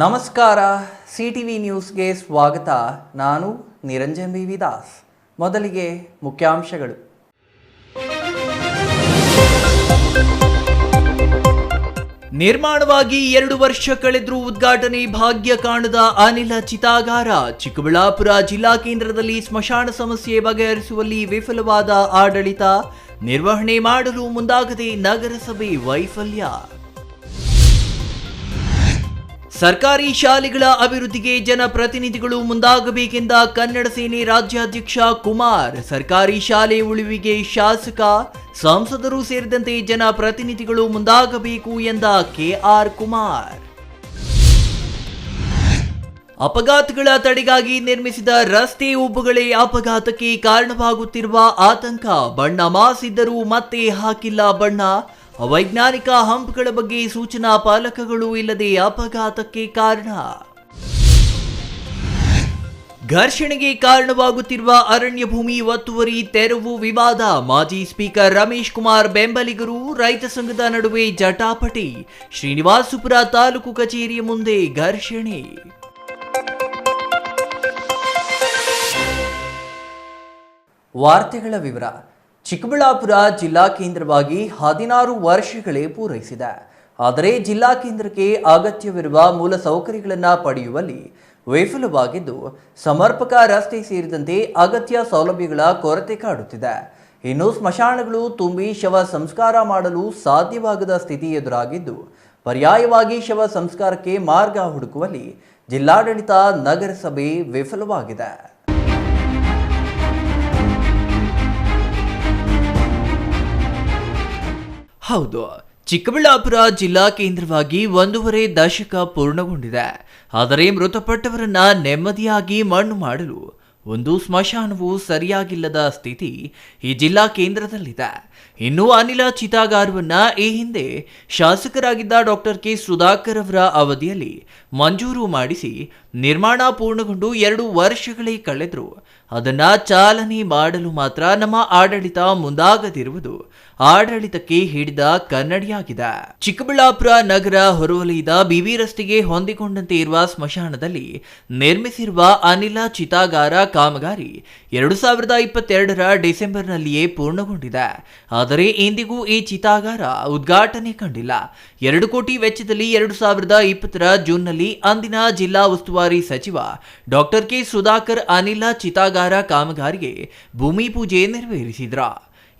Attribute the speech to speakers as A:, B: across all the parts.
A: ನಮಸ್ಕಾರ, CTV ನ್ಯೂಸ್ಗೆ ಸ್ವಾಗತ. ನಾನು ನಿರಂಜನ್ BV ದಾಸ್. ಮೊದಲಿಗೆ ಮುಖ್ಯಾಂಶಗಳು. ನಿರ್ಮಾಣವಾಗಿ 2 ವರ್ಷ ಕಳೆದರೂ ಉದ್ಘಾಟನೆ ಭಾಗ್ಯ ಕಾಣದ ಅನಿಲ ಚಿತಾಗಾರ. ಚಿಕ್ಕಬಳ್ಳಾಪುರ ಜಿಲ್ಲಾ ಕೇಂದ್ರದಲ್ಲಿ ಸ್ಮಶಾನ ಸಮಸ್ಯೆ ಬಗೆಹರಿಸುವಲ್ಲಿ ವಿಫಲವಾದ ಆಡಳಿತ, ನಿರ್ವಹಣೆ ಮಾಡಲು ಮುಂದಾಗದೆ ನಗರಸಭೆ ವೈಫಲ್ಯ. ಸರ್ಕಾರಿ ಶಾಲೆಗಳ ಅಭಿವೃದ್ಧಿಗೆ ಜನಪ್ರತಿನಿಧಿಗಳು ಮುಂದಾಗಬೇಕೆಂದ ಕನ್ನಡ ಸೇನೆ ರಾಜ್ಯಾಧ್ಯಕ್ಷ ಕುಮಾರ್. ಸರ್ಕಾರಿ ಶಾಲೆ ಉಳಿವಿಗೆ ಶಾಸಕ, ಸಂಸದರು ಸೇರಿದಂತೆ ಜನಪ್ರತಿನಿಧಿಗಳು ಮುಂದಾಗಬೇಕು ಎಂದ KR ಕುಮಾರ್. ಅಪಘಾತಗಳ ತಡೆಗಾಗಿ ನಿರ್ಮಿಸಿದ ರಸ್ತೆ ಉಬ್ಬುಗಳೇ ಅಪಘಾತಕ್ಕೆ ಕಾರಣವಾಗುತ್ತಿರುವ ಆತಂಕ. ಬಣ್ಣ ಮಾಸಿದ್ದರೂ ಮತ್ತೆ ಹಾಕಿಲ್ಲ ಬಣ್ಣ. ಅವೈಜ್ಞಾನಿಕ ಹಂಪ್ಗಳ ಬಗ್ಗೆ ಸೂಚನಾ ಫಲಕಗಳು ಇಲ್ಲದೆ ಅಪಘಾತಕ್ಕೆ ಕಾರಣ. ಘರ್ಷಣೆಗೆ ಕಾರಣವಾಗುತ್ತಿರುವ ಅರಣ್ಯ ಭೂಮಿ ಒತ್ತುವರಿ ತೆರವು ವಿವಾದ. ಮಾಜಿ ಸ್ಪೀಕರ್ ರಮೇಶ್ ಕುಮಾರ್ ಬೆಂಬಲಿಗರು, ರೈತ ಸಂಘದ ನಡುವೆ ಜಟಾಪಟಿ. ಶ್ರೀನಿವಾಸಪುರ ತಾಲೂಕು ಕಚೇರಿಯ ಮುಂದೆ ಘರ್ಷಣೆ. ವಾರ್ತೆಗಳ ವಿವರ. ಚಿಕ್ಕಬಳ್ಳಾಪುರ ಜಿಲ್ಲಾ ಕೇಂದ್ರವಾಗಿ 16 ವರ್ಷಗಳೇ ಪೂರೈಸಿದೆ. ಆದರೆ ಜಿಲ್ಲಾ ಕೇಂದ್ರಕ್ಕೆ ಅಗತ್ಯವಿರುವ ಮೂಲ ಸೌಕರ್ಯಗಳನ್ನು ಪಡೆಯುವಲ್ಲಿ ವಿಫಲವಾಗಿದ್ದು, ಸಮರ್ಪಕ ರಸ್ತೆ ಸೇರಿದಂತೆ ಅಗತ್ಯ ಸೌಲಭ್ಯಗಳ ಕೊರತೆ ಕಾಡುತ್ತಿದೆ. ಇನ್ನು ಸ್ಮಶಾನಗಳು ತುಂಬಿ ಶವ ಸಂಸ್ಕಾರ ಮಾಡಲು ಸಾಧ್ಯವಾಗದ ಸ್ಥಿತಿ ಎದುರಾಗಿದ್ದು, ಪರ್ಯಾಯವಾಗಿ ಶವ ಸಂಸ್ಕಾರಕ್ಕೆ ಮಾರ್ಗ ಹುಡುಕುವಲ್ಲಿ ಜಿಲ್ಲಾಡಳಿತ, ನಗರಸಭೆ ವಿಫಲವಾಗಿದೆ. ಹೌದು, ಚಿಕ್ಕಬಳ್ಳಾಪುರ ಜಿಲ್ಲಾ ಕೇಂದ್ರವಾಗಿ 1.5 ದಶಕ ಪೂರ್ಣಗೊಂಡಿದೆ. ಆದರೆ ಮೃತಪಟ್ಟವರನ್ನ ನೆಮ್ಮದಿಯಾಗಿ ಮಣ್ಣು ಮಾಡಲು ಒಂದು ಸ್ಮಶಾನವು ಸರಿಯಾಗಿಲ್ಲದ ಸ್ಥಿತಿ ಈ ಜಿಲ್ಲಾ ಕೇಂದ್ರದಲ್ಲಿದೆ. ಇನ್ನು ಅನಿಲ ಚಿತಾಗಾರವನ್ನ ಈ ಹಿಂದೆ ಶಾಸಕರಾಗಿದ್ದ ಡಾಕ್ಟರ್ K ಸುಧಾಕರ್ ಅವರ ಅವಧಿಯಲ್ಲಿ ಮಂಜೂರು ಮಾಡಿಸಿ ನಿರ್ಮಾಣ ಪೂರ್ಣಗೊಂಡು 2 ವರ್ಷಗಳೇ ಕಳೆದ್ರು. ಅದನ್ನ ಚಾಲನೆ ಮಾಡಲು ಮಾತ್ರ ನಮ್ಮ ಆಡಳಿತ ಮುಂದಾಗದಿರುವುದು ಆಡಳಿತಕ್ಕೆ ಹಿಡಿದ ಕನ್ನಡಿಯಾಗಿದೆ. ಚಿಕ್ಕಬಳ್ಳಾಪುರ ನಗರ ಹೊರವಲಯದ BV ರಸ್ತೆಗೆ ಹೊಂದಿಕೊಂಡಂತೆ ಇರುವ ಸ್ಮಶಾನದಲ್ಲಿ ನಿರ್ಮಿಸಿರುವ ಅನಿಲ ಚಿತಾಗಾರ ಕಾಮಗಾರಿ 2022ರ ಡಿಸೆಂಬರ್ನಲ್ಲಿಯೇ ಪೂರ್ಣಗೊಂಡಿದೆ. ಆದರೆ ಇಂದಿಗೂ ಈ ಚಿತಾಗಾರ ಉದ್ಘಾಟನೆ ಕಂಡಿಲ್ಲ. 2 ಕೋಟಿ ವೆಚ್ಚದಲ್ಲಿ 2020ರ ಜೂನ್ನಲ್ಲಿ ಅಂದಿನ ಜಿಲ್ಲಾ ಉಸ್ತುವಾರಿ ಸಚಿವ ಡಾಕ್ಟರ್ K ಸುಧಾಕರ್ ಅನಿಲ ಚಿತಾಗಾರ ಕಾಮಗಾರಿಗೆ ಭೂಮಿ ಪೂಜೆ ನೆರವೇರಿಸಿದ್ರ.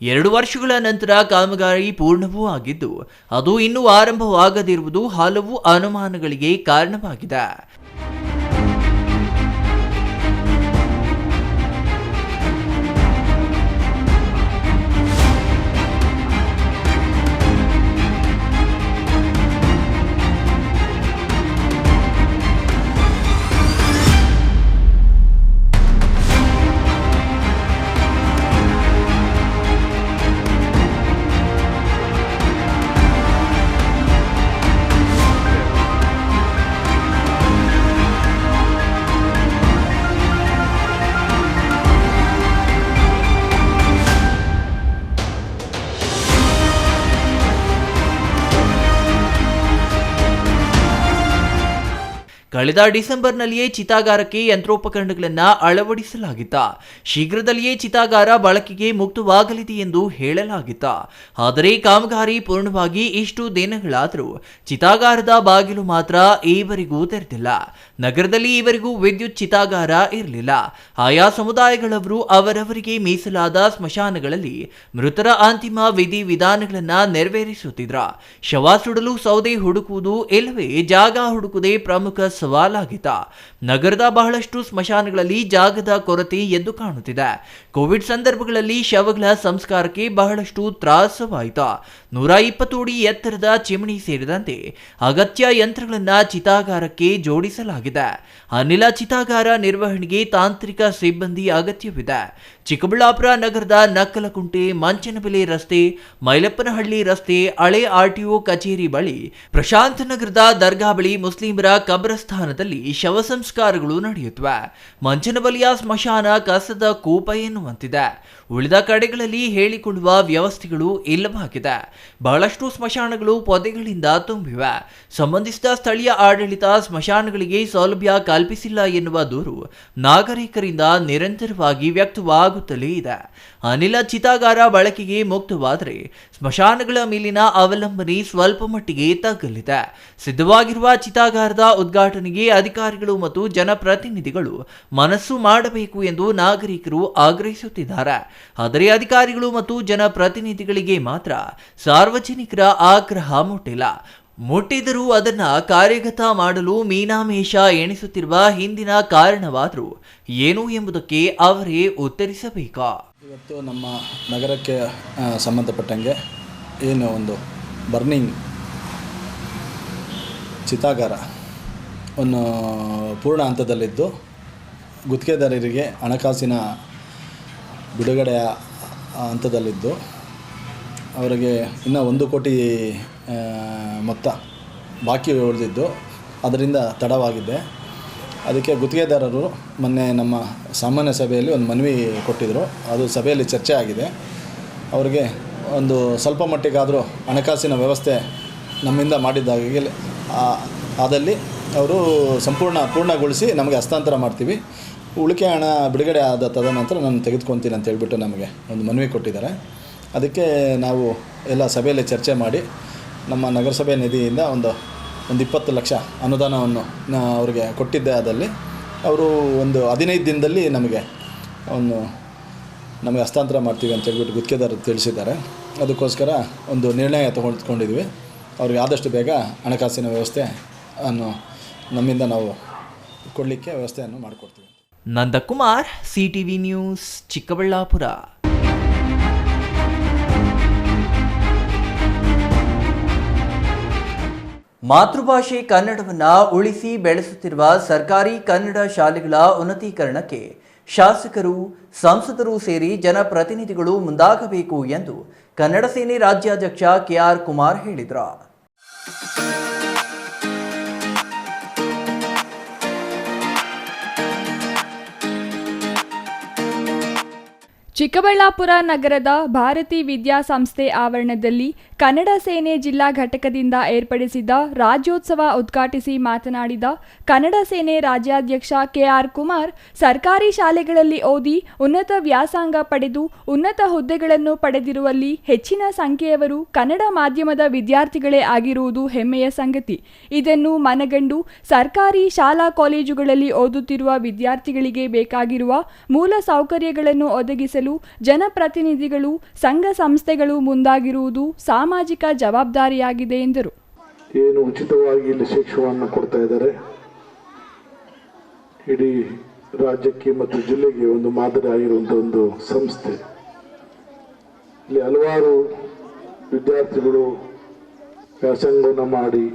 A: 2 ವರ್ಷಗಳ ನಂತರ ಕಾಮಗಾರಿ ಪೂರ್ಣವೂ ಆಗಿದ್ದು, ಅದು ಇನ್ನೂ ಆರಂಭವಾಗದಿರುವುದು ಹಲವು ಅನುಮಾನಗಳಿಗೆ ಕಾರಣವಾಗಿದೆ. ಕಳೆದ ಡಿಸೆಂಬರ್ನಲ್ಲಿಯೇ ಚಿತಾಗಾರಕ್ಕೆ ಯಂತ್ರೋಪಕರಣಗಳನ್ನು ಅಳವಡಿಸಲಾಗಿತ್ತ. ಶೀಘ್ರದಲ್ಲಿಯೇ ಚಿತಾಗಾರ ಬಳಕೆಗೆ ಮುಕ್ತವಾಗಲಿದೆ ಎಂದು ಹೇಳಲಾಗಿತ್ತ. ಆದರೆ ಕಾಮಗಾರಿ ಪೂರ್ಣವಾಗಿ ಇಷ್ಟು ದಿನಗಳಾದರೂ ಚಿತಾಗಾರದ ಬಾಗಿಲು ಮಾತ್ರ ಈವರೆಗೂ ತೆರೆದಿಲ್ಲ. ನಗರದಲ್ಲಿ ಈವರೆಗೂ ವಿದ್ಯುತ್ ಚಿತಾಗಾರ ಇರಲಿಲ್ಲ. ಆಯಾ ಸಮುದಾಯಗಳವರು ಅವರವರಿಗೆ ಮೀಸಲಾದ ಸ್ಮಶಾನಗಳಲ್ಲಿ ಮೃತರ ಅಂತಿಮ ವಿಧಿ ವಿಧಾನಗಳನ್ನು ನೆರವೇರಿಸುತ್ತಿದ್ರ. ಶವ ಸುಡಲು ಸೌದೆ ಹುಡುಕುವುದು ಇಲ್ಲವೇ ಜಾಗ ಹುಡುಕುವುದೇ ಪ್ರಮುಖ ಸವಾಲಾಗಿತ್ತ. ನಗರದ ಬಹಳಷ್ಟು ಸ್ಮಶಾನಗಳಲ್ಲಿ ಜಾಗದ ಕೊರತೆ ಎದ್ದು ಕಾಣುತ್ತಿದೆ. ಕೋವಿಡ್ ಸಂದರ್ಭಗಳಲ್ಲಿ ಶವಗಳ ಸಂಸ್ಕಾರಕ್ಕೆ ಬಹಳಷ್ಟು ತ್ರಾಸವಾಯಿತು. 120 ಅಡಿ ಎತ್ತರದ ಚಿಮಣಿ ಸೇರಿದಂತೆ ಅಗತ್ಯ ಯಂತ್ರಗಳನ್ನು ಚಿತಾಗಾರಕ್ಕೆ ಜೋಡಿಸಲಾಗಿದೆ. ಅನಿಲ ಚಿತಾಗಾರ ನಿರ್ವಹಣೆಗೆ ತಾಂತ್ರಿಕ ಸಿಬ್ಬಂದಿ ಅಗತ್ಯವಿದೆ. ಚಿಕ್ಕಬಳ್ಳಾಪುರ ನಗರದ ನಕ್ಕಲಕುಂಟೆ, ಮಂಚನಬೆಲೆ ರಸ್ತೆ, ಮೈಲಪ್ಪನಹಳ್ಳಿ ರಸ್ತೆ, ಹಳೆ RTO ಕಚೇರಿ ಬಳಿ, ಪ್ರಶಾಂತ ನಗರದ ದರ್ಗಾ ಬಳಿ ಮುಸ್ಲಿಮರ ಕಬ್ರಸ್ಥಾನದಲ್ಲಿ ಶವ ಸಂಸ್ಕಾರಗಳು ನಡೆಯುತ್ತವೆ. ಮಂಚನಬೆಲೆಯ ಸ್ಮಶಾನ ಕಸದ ಕೂಪ ಎನ್ನುವಂತಿದೆ. ಉಳಿದ ಕಡೆಗಳಲ್ಲಿ ಹೇಳಿಕೊಳ್ಳುವ ವ್ಯವಸ್ಥೆಗಳು ಇಲ್ಲವಾಗಿದೆ. ಬಹಳಷ್ಟು ಸ್ಮಶಾನಗಳು ಪೊದೆಗಳಿಂದ ತುಂಬಿವೆ. ಸಂಬಂಧಿಸಿದ ಸ್ಥಳೀಯ ಆಡಳಿತ ಸ್ಮಶಾನಗಳಿಗೆ ಸೌಲಭ್ಯ ಕಲ್ಪಿಸಿಲ್ಲ ಎನ್ನುವ ದೂರು ನಾಗರಿಕರಿಂದ ನಿರಂತರವಾಗಿ ವ್ಯಕ್ತವಾಗುತ್ತಲೇ ಇದೆ. ಅನಿಲ ಚಿತಾಗಾರ ಬಳಕೆಗೆ ಮುಕ್ತವಾದರೆ ಸ್ಮಶಾನಗಳ ಮೇಲಿನ ಅವಲಂಬನೆ ಸ್ವಲ್ಪ ಮಟ್ಟಿಗೆ ತಗ್ಗಲಿದೆ. ಸಿದ್ಧವಾಗಿರುವ ಚಿತಾಗಾರದ ಉದ್ಘಾಟನೆಗೆ ಅಧಿಕಾರಿಗಳು ಮತ್ತು ಜನಪ್ರತಿನಿಧಿಗಳು ಮನಸ್ಸು ಮಾಡಬೇಕು ಎಂದು ನಾಗರಿಕರು ಆಗ್ರಹಿಸುತ್ತಿದ್ದಾರೆ. ಆದರೆ ಅಧಿಕಾರಿಗಳು ಮತ್ತು ಜನಪ್ರತಿನಿಧಿಗಳಿಗೆ ಮಾತ್ರ ಸಾರ್ವಜನಿಕರ ಆಗ್ರಹ ಮುಟ್ಟಿದರೂ ಅದನ್ನ ಕಾರ್ಯಗತ ಮಾಡಲು ಮೀನಾಮೇಷ ಎಣಿಸುತ್ತಿರುವ ಹಿಂದಿನ ಕಾರಣವಾದರೂ ಏನು ಎಂಬುದಕ್ಕೆ ಅವರೇ ಉತ್ತರಿಸಬೇಕಾ?
B: ಇವತ್ತು ನಮ್ಮ ನಗರಕ್ಕೆ ಸಂಬಂಧಪಟ್ಟಂಗೆ ಏನು ಒಂದು ಬರ್ನಿಂಗ್ ಚಿತಾಗಾರ ಒಂದು ಪೂರ್ಣ ಹಂತದಲ್ಲಿದ್ದು ಗುತ್ತಿಗೆದಾರರಿಗೆ ಹಣಕಾಸಿನ ಬಿಡುಗಡೆಯ ಹಂತದಲ್ಲಿದ್ದು ಅವರಿಗೆ ಇನ್ನೂ 1 ಕೋಟಿ ಮೊತ್ತ ಬಾಕಿ ಉಳಿದಿದ್ದು ಅದರಿಂದ ತಡವಾಗಿದೆ. ಅದಕ್ಕೆ ಗುತ್ತಿಗೆದಾರರು ಮೊನ್ನೆ ನಮ್ಮ ಸಾಮಾನ್ಯ ಸಭೆಯಲ್ಲಿ ಒಂದು ಮನವಿ ಕೊಟ್ಟಿದ್ದರು. ಅದು ಸಭೆಯಲ್ಲಿ ಚರ್ಚೆ ಆಗಿದೆ. ಅವರಿಗೆ ಒಂದು ಸ್ವಲ್ಪ ಮಟ್ಟಿಗಾದರೂ ಹಣಕಾಸಿನ ವ್ಯವಸ್ಥೆ ನಮ್ಮಿಂದ ಮಾಡಿದ್ದಾಗಿ ಆದಲ್ಲಿ ಅವರು ಪೂರ್ಣಗೊಳಿಸಿ ನಮಗೆ ಹಸ್ತಾಂತರ ಮಾಡ್ತೀವಿ. ಉಳಿಕೆ ಹಣ ಬಿಡುಗಡೆ ಆದ ತದನಂತರ ನಾನು ತೆಗೆದುಕೊಳ್ತೀನಿ ಅಂತ ಹೇಳ್ಬಿಟ್ಟು ನಮಗೆ ಒಂದು ಮನವಿ ಕೊಟ್ಟಿದ್ದಾರೆ. ಅದಕ್ಕೆ ನಾವು ಎಲ್ಲ ಸಭೆಯಲ್ಲಿ ಚರ್ಚೆ ಮಾಡಿ ನಮ್ಮ ನಗರಸಭೆ ನಿಧಿಯಿಂದ ಒಂದು 20 ಲಕ್ಷ ಅನುದಾನವನ್ನು ಅವರಿಗೆ ಕೊಟ್ಟಿದ್ದೆ. ಆದಲ್ಲಿ ಅವರು ಒಂದು 15 ದಿನದಲ್ಲಿ ನಮಗೆ ಹಸ್ತಾಂತರ ಮಾಡ್ತೀವಿ ಅಂತ ಹೇಳ್ಬಿಟ್ಟು ಗುತ್ತಿಗೆದಾರರು ತಿಳಿಸಿದ್ದಾರೆ. ಅದಕ್ಕೋಸ್ಕರ ಒಂದು ನಿರ್ಣಯ ತಗೊಂಡಿದ್ವಿ. ಅವ್ರಿಗೆ ಆದಷ್ಟು ಬೇಗ ಹಣಕಾಸಿನ ವ್ಯವಸ್ಥೆ ನಮ್ಮಿಂದ ನಾವು ಕೊಡಲಿಕ್ಕೆ ವ್ಯವಸ್ಥೆಯನ್ನು ಮಾಡಿಕೊಡ್ತೀವಿ.
A: Nandakumar, CTV news, Chikkaballapur. ಮಾತೃಭಾಷೆ ಕನ್ನಡವನ್ನು ಉಳಿಸಿ ಬೆಳೆಸುತ್ತಿರುವ ಸರ್ಕಾರಿ ಕನ್ನಡ ಶಾಲೆಗಳ ಉನ್ನತೀಕರಣಕ್ಕೆ ಶಾಸಕರು, ಸಂಸದರು ಸೇರಿ ಜನಪ್ರತಿನಿಧಿಗಳು ಮುಂದಾಗಬೇಕು ಎಂದು ಕನ್ನಡ ಸೇನೆ ರಾಜ್ಯಾಧ್ಯಕ್ಷ KR ಕುಮಾರ್ ಹೇಳಿದರು.
C: ಚಿಕ್ಕಬಳ್ಳಾಪುರ ನಗರದ ಭಾರತಿ ವಿದ್ಯಾಸಂಸ್ಥೆ ಆವರಣದಲ್ಲಿ ಕನ್ನಡ ಸೇನೆ ಜಿಲ್ಲಾ ಘಟಕದಿಂದ ಏರ್ಪಡಿಸಿದ್ದ ರಾಜ್ಯೋತ್ಸವ ಉದ್ಘಾಟಿಸಿ ಮಾತನಾಡಿದ ಕನ್ನಡ ಸೇನೆ ರಾಜ್ಯಾಧ್ಯಕ್ಷ KR ಕುಮಾರ್, ಸರ್ಕಾರಿ ಶಾಲೆಗಳಲ್ಲಿ ಓದಿ ಉನ್ನತ ವ್ಯಾಸಂಗ ಪಡೆದು ಉನ್ನತ ಹುದ್ದೆಗಳನ್ನು ಪಡೆದಿರುವಲ್ಲಿ ಹೆಚ್ಚಿನ ಸಂಖ್ಯೆಯವರು ಕನ್ನಡ ಮಾಧ್ಯಮದ ವಿದ್ಯಾರ್ಥಿಗಳೇ ಆಗಿರುವುದು ಹೆಮ್ಮೆಯ ಸಂಗತಿ. ಇದನ್ನು ಮನಗಂಡು ಸರ್ಕಾರಿ ಶಾಲಾ ಕಾಲೇಜುಗಳಲ್ಲಿ ಓದುತ್ತಿರುವ ವಿದ್ಯಾರ್ಥಿಗಳಿಗೆ ಬೇಕಾಗಿರುವ ಮೂಲ ಸೌಕರ್ಯಗಳನ್ನು ಒದಗಿಸಲು ಜನಪ್ರತಿನಿಧಿಗಳು, ಸಂಘ ಸಂಸ್ಥೆಗಳು ಮುಂದಾಗಿರುವುದು ಸಾಮಾಜಿಕ ಜವಾಬ್ದಾರಿಯಾಗಿದೆ ಎಂದರು.
D: ಏನು ಉಚಿತವಾಗಿ ಇಲ್ಲಿ ಶಿಕ್ಷಣವನ್ನು ಕೊಡ್ತಾ ಇದ್ದಾರೆ, ಇಡೀ ರಾಜ್ಯಕ್ಕೆ ಮತ್ತು ಜಿಲ್ಲೆಗೆ ಒಂದು ಮಾದರಿ ಆಗಿರುವಂತಹ ಒಂದು ಸಂಸ್ಥೆ. ಇಲ್ಲಿ ಹಲವಾರು ವಿದ್ಯಾರ್ಥಿಗಳು ವ್ಯಾಸಂಗವನ್ನು ಮಾಡಿ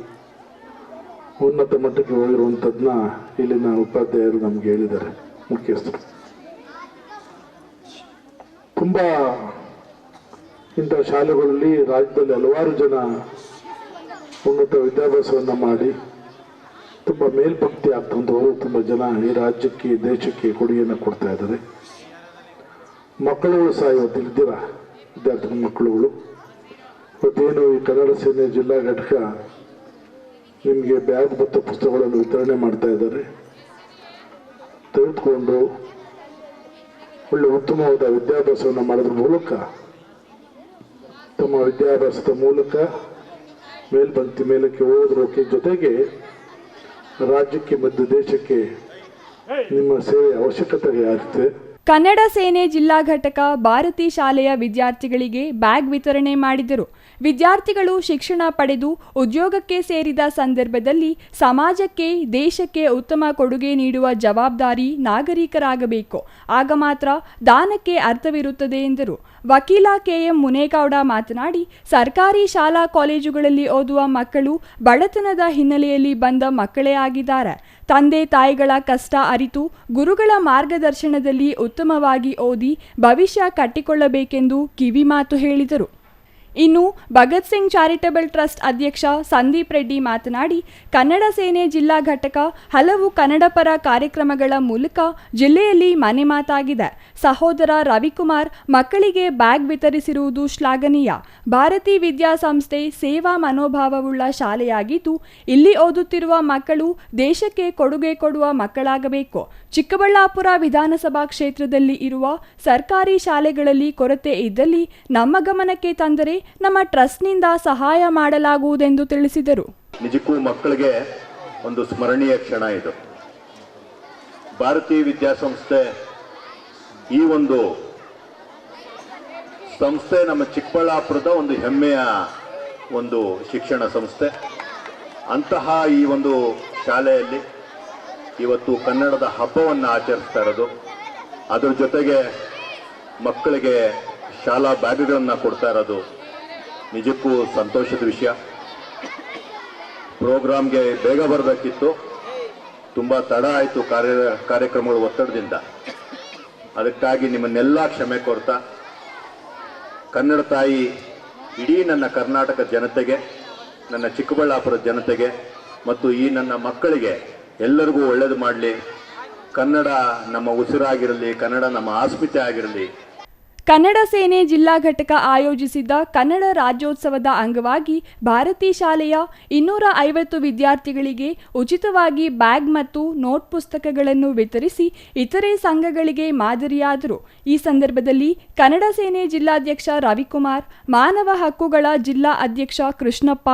D: ಉನ್ನತ ಮಟ್ಟಕ್ಕೆ ಹೋಗಿರುವಂಥದ್ದನ್ನ ಇಲ್ಲಿನ ಉಪಾಧ್ಯಾಯರು ನಮಗೆ ಹೇಳಿದ್ದಾರೆ, ಮುಖ್ಯಸ್ಥರು. ತುಂಬ ಇಂಥ ಶಾಲೆಗಳಲ್ಲಿ ರಾಜ್ಯದಲ್ಲಿ ಹಲವಾರು ಜನ ಉನ್ನತ ವಿದ್ಯಾಭ್ಯಾಸವನ್ನು ಮಾಡಿ ತುಂಬ ಮೇಲ್ಭಕ್ತಿ ಆಗ್ತಂಥವರು ತುಂಬ ಜನ ಈ ರಾಜ್ಯಕ್ಕೆ, ದೇಶಕ್ಕೆ ಕೊಡುಗೆಯನ್ನು ಕೊಡ್ತಾ ಇದ್ದಾರೆ. ಮಕ್ಕಳುಗಳು ಸಹ ಇವತ್ತು ಇಲ್ದಿರ ವಿದ್ಯಾರ್ಥಿ ಮಕ್ಕಳುಗಳು ಇವತ್ತೇನು ಈ ಕನ್ನಡ ಸೇನೆ ಜಿಲ್ಲಾ ಘಟಕ ನಿಮಗೆ ಬ್ಯಾಗ್ ಮತ್ತು ಪುಸ್ತಕಗಳನ್ನು ವಿತರಣೆ ಮಾಡ್ತಾ ಇದ್ದಾರೆ. ತೆಗೆದುಕೊಂಡು ಒಳ್ಳೆ ಉತ್ತಮವಾದ ವಿದ್ಯಾಭ್ಯಾಸವನ್ನು ಮಾಡೋದ್ರ ಮೂಲಕ ತಮ್ಮ ವಿದ್ಯಾಭ್ಯಾಸದ ಮೂಲಕ ಮೇಲಕ್ಕೆ ಹೋಗೋದ್ರ ಜೊತೆಗೆ ರಾಜ್ಯಕ್ಕೆ ಮತ್ತು ದೇಶಕ್ಕೆ ನಿಮ್ಮ ಸೇವೆ ಅವಶ್ಯಕತೆ ಇರುತ್ತೆ.
C: ಕನ್ನಡ ಸೇನೆ ಜಿಲ್ಲಾ ಘಟಕ ಭಾರತಿ ಶಾಲೆಯ ವಿದ್ಯಾರ್ಥಿಗಳಿಗೆ ಬ್ಯಾಗ್ ವಿತರಣೆ ಮಾಡಿದರು. ವಿದ್ಯಾರ್ಥಿಗಳು ಶಿಕ್ಷಣ ಪಡೆದು ಉದ್ಯೋಗಕ್ಕೆ ಸೇರಿದ ಸಂದರ್ಭದಲ್ಲಿ ಸಮಾಜಕ್ಕೆ, ದೇಶಕ್ಕೆ ಉತ್ತಮ ಕೊಡುಗೆ ನೀಡುವ ಜವಾಬ್ದಾರಿ ನಾಗರಿಕರಾಗಬೇಕು. ಆಗ ಮಾತ್ರ ದಾನಕ್ಕೆ ಅರ್ಥವಿರುತ್ತದೆ ಎಂದರು. ವಕೀಲ KM ಮುನೇಗೌಡ ಮಾತನಾಡಿ, ಸರ್ಕಾರಿ ಶಾಲಾ ಕಾಲೇಜುಗಳಲ್ಲಿ ಓದುವ ಮಕ್ಕಳು ಬಡತನದ ಹಿನ್ನೆಲೆಯಲ್ಲಿ ಬಂದ ಮಕ್ಕಳೇ ಆಗಿದ್ದಾರೆ. ತಂದೆ ತಾಯಿಗಳ ಕಷ್ಟ ಅರಿತು ಗುರುಗಳ ಮಾರ್ಗದರ್ಶನದಲ್ಲಿ ಉತ್ತಮವಾಗಿ ಓದಿ ಭವಿಷ್ಯ ಕಟ್ಟಿಕೊಳ್ಳಬೇಕೆಂದು ಕಿವಿಮಾತು ಹೇಳಿದರು. ಇನ್ನು ಭಗತ್ ಸಿಂಗ್ ಚಾರಿಟಬಲ್ ಟ್ರಸ್ಟ್ ಅಧ್ಯಕ್ಷ ಸಂದೀಪ್ ರೆಡ್ಡಿ ಮಾತನಾಡಿ, ಕನ್ನಡ ಸೇನೆ ಜಿಲ್ಲಾ ಘಟಕ ಹಲವು ಕನ್ನಡ ಪರ ಕಾರ್ಯಕ್ರಮಗಳ ಮೂಲಕ ಜಿಲ್ಲೆಯಲ್ಲಿ ಮನೆ ಮಾತಾಗಿದೆ. ಸಹೋದರ ರವಿಕುಮಾರ್ ಮಕ್ಕಳಿಗೆ ಬ್ಯಾಗ್ ವಿತರಿಸಿರುವುದು ಶ್ಲಾಘನೀಯ. ಭಾರತಿ ವಿದ್ಯಾಸಂಸ್ಥೆ ಸೇವಾ ಮನೋಭಾವವುಳ್ಳ ಶಾಲೆಯಾಗಿದ್ದು, ಇಲ್ಲಿ ಓದುತ್ತಿರುವ ಮಕ್ಕಳು ದೇಶಕ್ಕೆ ಕೊಡುಗೆ ಕೊಡುವ ಮಕ್ಕಳಾಗಬೇಕು. ಚಿಕ್ಕಬಳ್ಳಾಪುರ ವಿಧಾನಸಭಾ ಕ್ಷೇತ್ರದಲ್ಲಿ ಇರುವ ಸರ್ಕಾರಿ ಶಾಲೆಗಳಲ್ಲಿ ಕೊರತೆ ಇದ್ದಲ್ಲಿ ನಮ್ಮ ಗಮನಕ್ಕೆ ತಂದರೆ ನಮ್ಮ ಟ್ರಸ್ಟ್ನಿಂದ ಸಹಾಯ ಮಾಡಲಾಗುವುದೆಂದು ತಿಳಿಸಿದರು.
E: ನಿಜಕ್ಕೂ ಮಕ್ಕಳಿಗೆ ಒಂದು ಸ್ಮರಣೀಯ ಕ್ಷಣ ಇದು. ಭಾರತೀಯ ವಿದ್ಯಾಸಂಸ್ಥೆ ಈ ಒಂದು ಸಂಸ್ಥೆ ನಮ್ಮ ಚಿಕ್ಕಬಳ್ಳಾಪುರದ ಒಂದು ಹೆಮ್ಮೆಯ ಒಂದು ಶಿಕ್ಷಣ ಸಂಸ್ಥೆ. ಅಂತಹ ಈ ಒಂದು ಶಾಲೆಯಲ್ಲಿ ಇವತ್ತು ಕನ್ನಡದ ಹಬ್ಬವನ್ನು ಆಚರಿಸ್ತಾ ಇರೋದು, ಅದ್ರ ಜೊತೆಗೆ ಮಕ್ಕಳಿಗೆ ಶಾಲಾ ಬ್ಯಾಗ್ಗಳನ್ನು ಕೊಡ್ತಾ ಇರೋದು ನಿಜಕ್ಕೂ ಸಂತೋಷದ ವಿಷಯ. ಪ್ರೋಗ್ರಾಮ್ಗೆ ಬೇಗ ಬರಬೇಕಿತ್ತು, ತುಂಬ ತಡ ಆಯಿತು ಕಾರ್ಯಕ್ರಮಗಳ ಒತ್ತಡದಿಂದ. ಅದಕ್ಕಾಗಿ ನಿಮ್ಮನ್ನೆಲ್ಲ ಕ್ಷಮೆ ಕೋರ್ತಾ, ಕನ್ನಡ ತಾಯಿ ಇಡೀ ನನ್ನ ಕರ್ನಾಟಕ ಜನತೆಗೆ, ನನ್ನ ಚಿಕ್ಕಬಳ್ಳಾಪುರ ಜನತೆಗೆ ಮತ್ತು ಈ ನನ್ನ ಮಕ್ಕಳಿಗೆ ಎಲ್ಲರಿಗೂ ಒಳ್ಳೇದು ಮಾಡಲಿ. ಕನ್ನಡ ನಮ್ಮ ಉಸಿರಾಗಿರಲಿ, ಕನ್ನಡ ನಮ್ಮ ಆಸ್ಮಿತೆ ಆಗಿರಲಿ.
C: ಕನ್ನಡ ಸೇನೆ ಜಿಲ್ಲಾ ಘಟಕ ಆಯೋಜಿಸಿದ್ದ ಕನ್ನಡ ರಾಜ್ಯೋತ್ಸವದ ಅಂಗವಾಗಿ ಭಾರತಿ ಶಾಲೆಯ 250 ವಿದ್ಯಾರ್ಥಿಗಳಿಗೆ ಉಚಿತವಾಗಿ ಬ್ಯಾಗ್ ಮತ್ತು ನೋಟ್ ಪುಸ್ತಕಗಳನ್ನು ವಿತರಿಸಿ ಇತರೆ ಸಂಘಗಳಿಗೆ ಮಾದರಿಯಾದರು. ಈ ಸಂದರ್ಭದಲ್ಲಿ ಕನ್ನಡ ಸೇನೆ ಜಿಲ್ಲಾಧ್ಯಕ್ಷ ರವಿಕುಮಾರ್, ಮಾನವ ಹಕ್ಕುಗಳ ಜಿಲ್ಲಾ ಅಧ್ಯಕ್ಷ ಕೃಷ್ಣಪ್ಪ,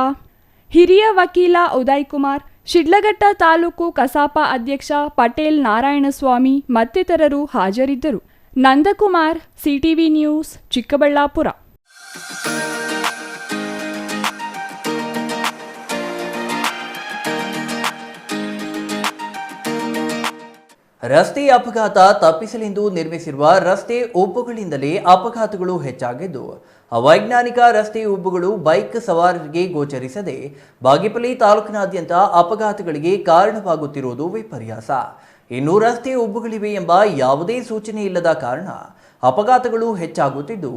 C: ಹಿರಿಯ ವಕೀಲ ಉದಯ್ ಕುಮಾರ್, ಶಿಡ್ಲಘಟ್ಟ ತಾಲೂಕು ಕಸಾಪ ಅಧ್ಯಕ್ಷ ಪಟೇಲ್ ನಾರಾಯಣಸ್ವಾಮಿ ಮತ್ತಿತರರು ಹಾಜರಿದ್ದರು. Nandakumar, CTV news, Chikkaballapur.
A: ರಸ್ತೆ ಅಪಘಾತ ತಪ್ಪಿಸಲೆಂದು ನಿರ್ಮಿಸಿರುವ ರಸ್ತೆ ಉಬ್ಬುಗಳಿಂದಲೇ ಅಪಘಾತಗಳು ಹೆಚ್ಚಾಗಿದ್ದು, ಅವೈಜ್ಞಾನಿಕ ರಸ್ತೆ ಉಬ್ಬುಗಳು ಬೈಕ್ ಸವಾರರಿಗೆ ಗೋಚರಿಸದೆ ಬಾಗೇಪಲ್ಲಿ ತಾಲೂಕಿನಾದ್ಯಂತ ಅಪಘಾತಗಳಿಗೆ ಕಾರಣವಾಗುತ್ತಿರುವುದು ವಿಪರ್ಯಾಸ. ಇನ್ನು ರಸ್ತೆ ಉಬ್ಬುಗಳಿವೆ ಎಂಬ ಯಾವುದೇ ಸೂಚನೆ ಇಲ್ಲದ ಕಾರಣ ಅಪಘಾತಗಳು ಹೆಚ್ಚಾಗುತ್ತಿದ್ದು,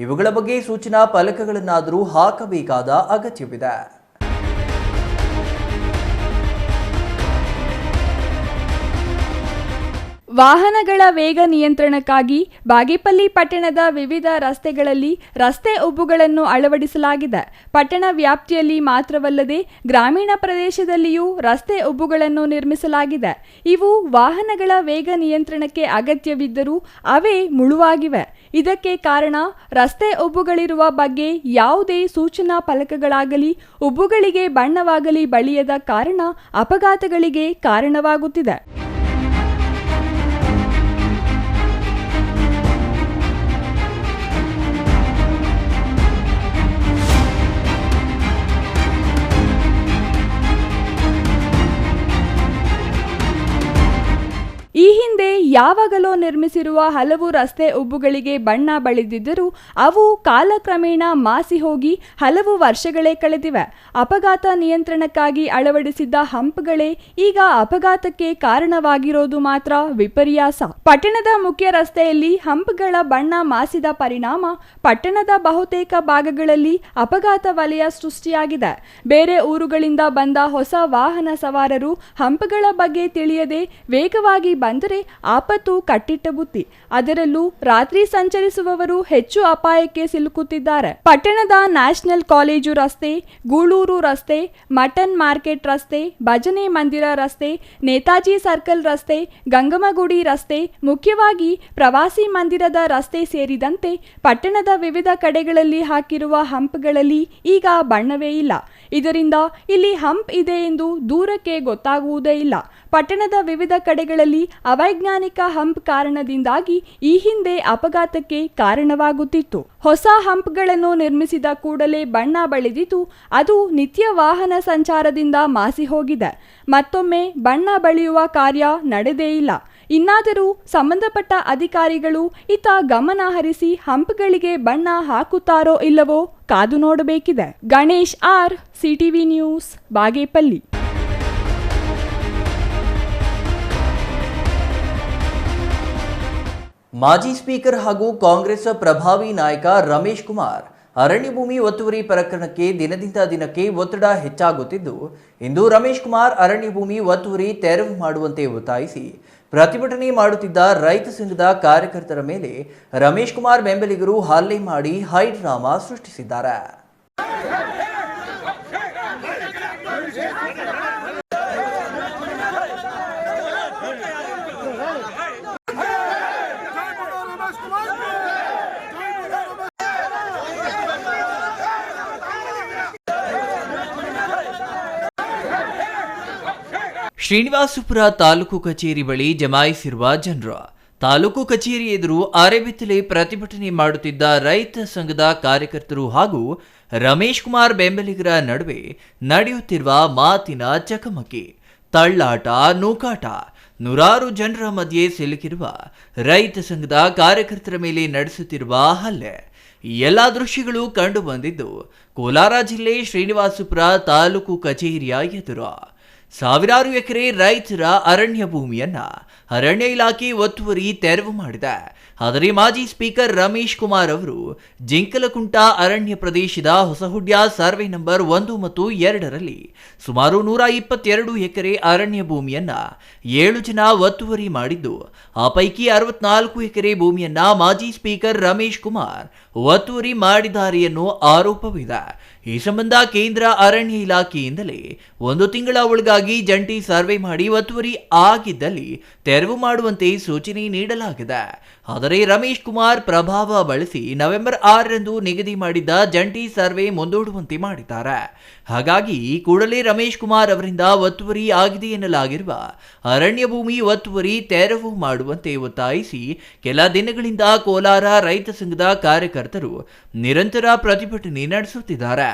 A: ಇವುಗಳ ಬಗ್ಗೆ ಸೂಚನಾ ಫಲಕಗಳನ್ನಾದರೂ ಹಾಕಬೇಕಾದ ಅಗತ್ಯವಿದೆ.
C: ವಾಹನಗಳ ವೇಗ ನಿಯಂತ್ರಣಕ್ಕಾಗಿ ಬಾಗೇಪಲ್ಲಿ ಪಟ್ಟಣದ ವಿವಿಧ ರಸ್ತೆಗಳಲ್ಲಿ ರಸ್ತೆ ಉಬ್ಬುಗಳನ್ನು ಅಳವಡಿಸಲಾಗಿದೆ. ಪಟ್ಟಣ ವ್ಯಾಪ್ತಿಯಲ್ಲಿ ಮಾತ್ರವಲ್ಲದೆ ಗ್ರಾಮೀಣ ಪ್ರದೇಶದಲ್ಲಿಯೂ ರಸ್ತೆ ಉಬ್ಬುಗಳನ್ನು ನಿರ್ಮಿಸಲಾಗಿದೆ. ಇವು ವಾಹನಗಳ ವೇಗ ನಿಯಂತ್ರಣಕ್ಕೆ ಅಗತ್ಯವಿದ್ದರೂ ಅವೇ ಮುಳುವಾಗಿವೆ. ಇದಕ್ಕೆ ಕಾರಣ ರಸ್ತೆ ಉಬ್ಬುಗಳಿರುವ ಬಗ್ಗೆ ಯಾವುದೇ ಸೂಚನಾ ಫಲಕಗಳಾಗಲಿ ಉಬ್ಬುಗಳಿಗೆ ಬಣ್ಣವಾಗಲಿ ಬಳಿಯದ ಕಾರಣ ಅಪಘಾತಗಳಿಗೆ ಕಾರಣವಾಗುತ್ತಿದೆ. ಈ ಹಿಂದೆ ಯಾವಾಗಲೋ ನಿರ್ಮಿಸಿರುವ ಹಲವು ರಸ್ತೆ ಉಬ್ಬುಗಳಿಗೆ ಬಣ್ಣ ಬಳಿದಿದ್ದರೂ ಅವು ಕಾಲಕ್ರಮೇಣ ಮಾಸಿ ಹೋಗಿ ಹಲವು ವರ್ಷಗಳೇ ಕಳೆದಿವೆ. ಅಪಘಾತ ನಿಯಂತ್ರಣಕ್ಕಾಗಿ ಅಳವಡಿಸಿದ್ದ ಹಂಪ್ಗಳೇ ಈಗ ಅಪಘಾತಕ್ಕೆ ಕಾರಣವಾಗಿರೋದು ಮಾತ್ರ ವಿಪರ್ಯಾಸ. ಪಟ್ಟಣದ ಮುಖ್ಯ ರಸ್ತೆಯಲ್ಲಿ ಹಂಪ್ಗಳ ಬಣ್ಣ ಮಾಸಿದ ಪರಿಣಾಮ ಪಟ್ಟಣದ ಬಹುತೇಕ ಭಾಗಗಳಲ್ಲಿ ಅಪಘಾತ ವಲಯ ಸೃಷ್ಟಿಯಾಗಿದೆ. ಬೇರೆ ಊರುಗಳಿಂದ ಬಂದ ಹೊಸ ವಾಹನ ಸವಾರರು ಹಂಪ್ಗಳ ಬಗ್ಗೆ ತಿಳಿಯದೆ ವೇಗವಾಗಿ ಬಂದರೆ ಆಪತ್ತು ಕಟ್ಟಿಟ್ಟ ಬುತ್ತಿ. ಅದರಲ್ಲೂ ರಾತ್ರಿ ಸಂಚರಿಸುವವರು ಹೆಚ್ಚು ಅಪಾಯಕ್ಕೆ ಸಿಲುಕುತ್ತಿದ್ದಾರೆ. ಪಟ್ಟಣದ ನ್ಯಾಷನಲ್ ಕಾಲೇಜು ರಸ್ತೆ, ಗೂಳೂರು ರಸ್ತೆ, ಮಟನ್ ಮಾರ್ಕೆಟ್ ರಸ್ತೆ, ಭಜನೆ ಮಂದಿರ ರಸ್ತೆ, ನೇತಾಜಿ ಸರ್ಕಲ್ ರಸ್ತೆ, ಗಂಗಮಗುಡಿ ರಸ್ತೆ, ಮುಖ್ಯವಾಗಿ ಪ್ರವಾಸಿ ಮಂದಿರದ ರಸ್ತೆ ಸೇರಿದಂತೆ ಪಟ್ಟಣದ ವಿವಿಧ ಕಡೆಗಳಲ್ಲಿ ಹಾಕಿರುವ ಹಂಪ್ಗಳಲ್ಲಿ ಈಗ ಬಣ್ಣವೇ ಇಲ್ಲ. ಇದರಿಂದ ಇಲ್ಲಿ ಹಂಪ್ ಇದೆ ಎಂದು ದೂರಕ್ಕೆ ಗೊತ್ತಾಗುವುದೇ ಇಲ್ಲ. ಪಟ್ಟಣದ ವಿವಿಧ ಕಡೆಗಳಲ್ಲಿ ಅವೈಜ್ಞಾನಿಕ ಹಂಪ್ ಕಾರಣದಿಂದಾಗಿ ಈ ಹಿಂದೆ ಅಪಘಾತಕ್ಕೆ ಕಾರಣವಾಗುತ್ತಿತ್ತು. ಹೊಸ ಹಂಪ್ಗಳನ್ನು ನಿರ್ಮಿಸಿದ ಕೂಡಲೇ ಬಣ್ಣ ಬಳಿದಿದ್ದು ಅದು ನಿತ್ಯ ವಾಹನ ಸಂಚಾರದಿಂದ ಮಾಸಿ ಹೋಗಿದೆ. ಮತ್ತೊಮ್ಮೆ ಬಣ್ಣ ಬಳಿಯುವ ಕಾರ್ಯ ನಡೆದೇ ಇಲ್ಲ. ಇನ್ನಾದರೂ ಸಂಬಂಧಪಟ್ಟ ಅಧಿಕಾರಿಗಳು ಇತ್ತ ಗಮನ ಹರಿಸಿ ಹಂಪ್ಗಳಿಗೆ ಬಣ್ಣ ಹಾಕುತ್ತಾರೋ ಇಲ್ಲವೋ ಕಾದು ನೋಡಬೇಕಿದೆ. Ganesh R, CTV news, Bagepalli.
A: ಮಾಜಿ ಸ್ಪೀಕರ್ ಹಾಗೂ ಕಾಂಗ್ರೆಸ್ ಪ್ರಭಾವಿ ನಾಯಕ ರಮೇಶ್ ಕುಮಾರ್ ಅರಣ್ಯ ಭೂಮಿ ಒತ್ತುವರಿ ಪ್ರಕರಣಕ್ಕೆ ದಿನದಿಂದ ದಿನಕ್ಕೆ ಒತ್ತಡ ಹೆಚ್ಚಾಗುತ್ತಿದ್ದು, ಇಂದು ರಮೇಶ್ ಕುಮಾರ್ ಅರಣ್ಯ ಭೂಮಿ ಒತ್ತುವರಿ ತೆರವು ಮಾಡುವಂತೆ ಒತ್ತಾಯಿಸಿ ಪ್ರತಿಭಟನೆ ಮಾಡುತ್ತಿದ್ದ ರೈತ ಸಂಘದ ಕಾರ್ಯಕರ್ತರ ಮೇಲೆ ರಮೇಶ್ ಕುಮಾರ್ ಬೆಂಬಲಿಗರು ಹಲ್ಲೆ ಮಾಡಿ ಹೈ ಡ್ರಾಮಾ ಸೃಷ್ಟಿಸಿದ್ದಾರೆ. ಶ್ರೀನಿವಾಸಪುರ ತಾಲೂಕು ಕಚೇರಿ ಬಳಿ ಜಮಾಯಿಸಿರುವ ಜನರು, ತಾಲೂಕು ಕಚೇರಿ ಎದುರು ಅರೆಬಿತ್ತಲೆ ಪ್ರತಿಭಟನೆ ಮಾಡುತ್ತಿದ್ದ ರೈತ ಸಂಘದ ಕಾರ್ಯಕರ್ತರು ಹಾಗೂ ರಮೇಶ್ ಕುಮಾರ್ ಬೆಂಬಲಿಗರ ನಡುವೆ ನಡೆಯುತ್ತಿರುವ ಮಾತಿನ ಚಕಮಕಿ, ತಳ್ಳಾಟ, ನೂಕಾಟ, ನೂರಾರು ಜನರ ಮಧ್ಯೆ ಸಿಲುಕಿರುವ ರೈತ ಸಂಘದ ಕಾರ್ಯಕರ್ತರ ಮೇಲೆ ನಡೆಸುತ್ತಿರುವ ಹಲ್ಲೆ, ಈ ಎಲ್ಲ ದೃಶ್ಯಗಳು ಕಂಡು ಬಂದಿದ್ದು ಕೋಲಾರ ಜಿಲ್ಲೆ ಶ್ರೀನಿವಾಸಪುರ ತಾಲೂಕು ಕಚೇರಿಯ ಎದುರು. ಸಾವಿರಾರು ಎಕರೆ ರೈತರ ಅರಣ್ಯ ಭೂಮಿಯನ್ನ ಅರಣ್ಯ ಇಲಾಖೆ ಒತ್ತುವರಿ ತೆರವು ಮಾಡಿದೆ. ಆದರೆ ಮಾಜಿ ಸ್ಪೀಕರ್ ರಮೇಶ್ ಕುಮಾರ್ ಅವರು ಜಿಂಕಲಕುಂಟ ಅರಣ್ಯ ಪ್ರದೇಶದ ಹೊಸಹುಡ್ಯ ಸರ್ವೆ ನಂಬರ್ 1 ಮತ್ತು 2ರಲ್ಲಿ ಸುಮಾರು 122 ಎಕರೆ ಅರಣ್ಯ ಭೂಮಿಯನ್ನ 7 ಜನ ಒತ್ತುವರಿ ಮಾಡಿದ್ದು, ಆ ಪೈಕಿ 64 ಎಕರೆ ಭೂಮಿಯನ್ನ ಮಾಜಿ ಸ್ಪೀಕರ್ ರಮೇಶ್ ಕುಮಾರ್ ಒತ್ತುವರಿ ಮಾಡಿದ್ದಾರೆ ಎನ್ನುವ ಆರೋಪವಿದೆ. ಈ ಸಂಬಂಧ ಕೇಂದ್ರ ಅರಣ್ಯ ಇಲಾಖೆಯಿಂದಲೇ 1 ತಿಂಗಳ ಒಳಗಾಗಿ ಜಂಟಿ ಸರ್ವೆ ಮಾಡಿ ಒತ್ತುವರಿ ಆಗಿದ್ದಲ್ಲಿ ತೆರವು ಮಾಡುವಂತೆ ಸೂಚನೆ ನೀಡಲಾಗಿದೆ. ಆದರೆ ರಮೇಶ್ ಕುಮಾರ್ ಪ್ರಭಾವ ಬಳಸಿ ನವೆಂಬರ್ 6ರಂದು ನಿಗದಿ ಮಾಡಿದ್ದ ಜಂಟಿ ಸರ್ವೆ ಮುಂದೂಡುವಂತೆ ಮಾಡಿದ್ದಾರೆ. ಹಾಗಾಗಿ ಕೂಡಲೇ ರಮೇಶ್ ಕುಮಾರ್ ಅವರಿಂದ ಒತ್ತುವರಿ ಆಗಿದೆ ಎನ್ನಲಾಗಿರುವ ಅರಣ್ಯ ಭೂಮಿ ಒತ್ತುವರಿ ತೆರವು ಮಾಡುವಂತೆ ಒತ್ತಾಯಿಸಿ ಕೆಲ ದಿನಗಳಿಂದ ಕೋಲಾರ ರೈತ ಸಂಘದ ಕಾರ್ಯಕರ್ತರು ನಿರಂತರ ಪ್ರತಿಭಟನೆ ನಡೆಸುತ್ತಿದ್ದಾರೆ.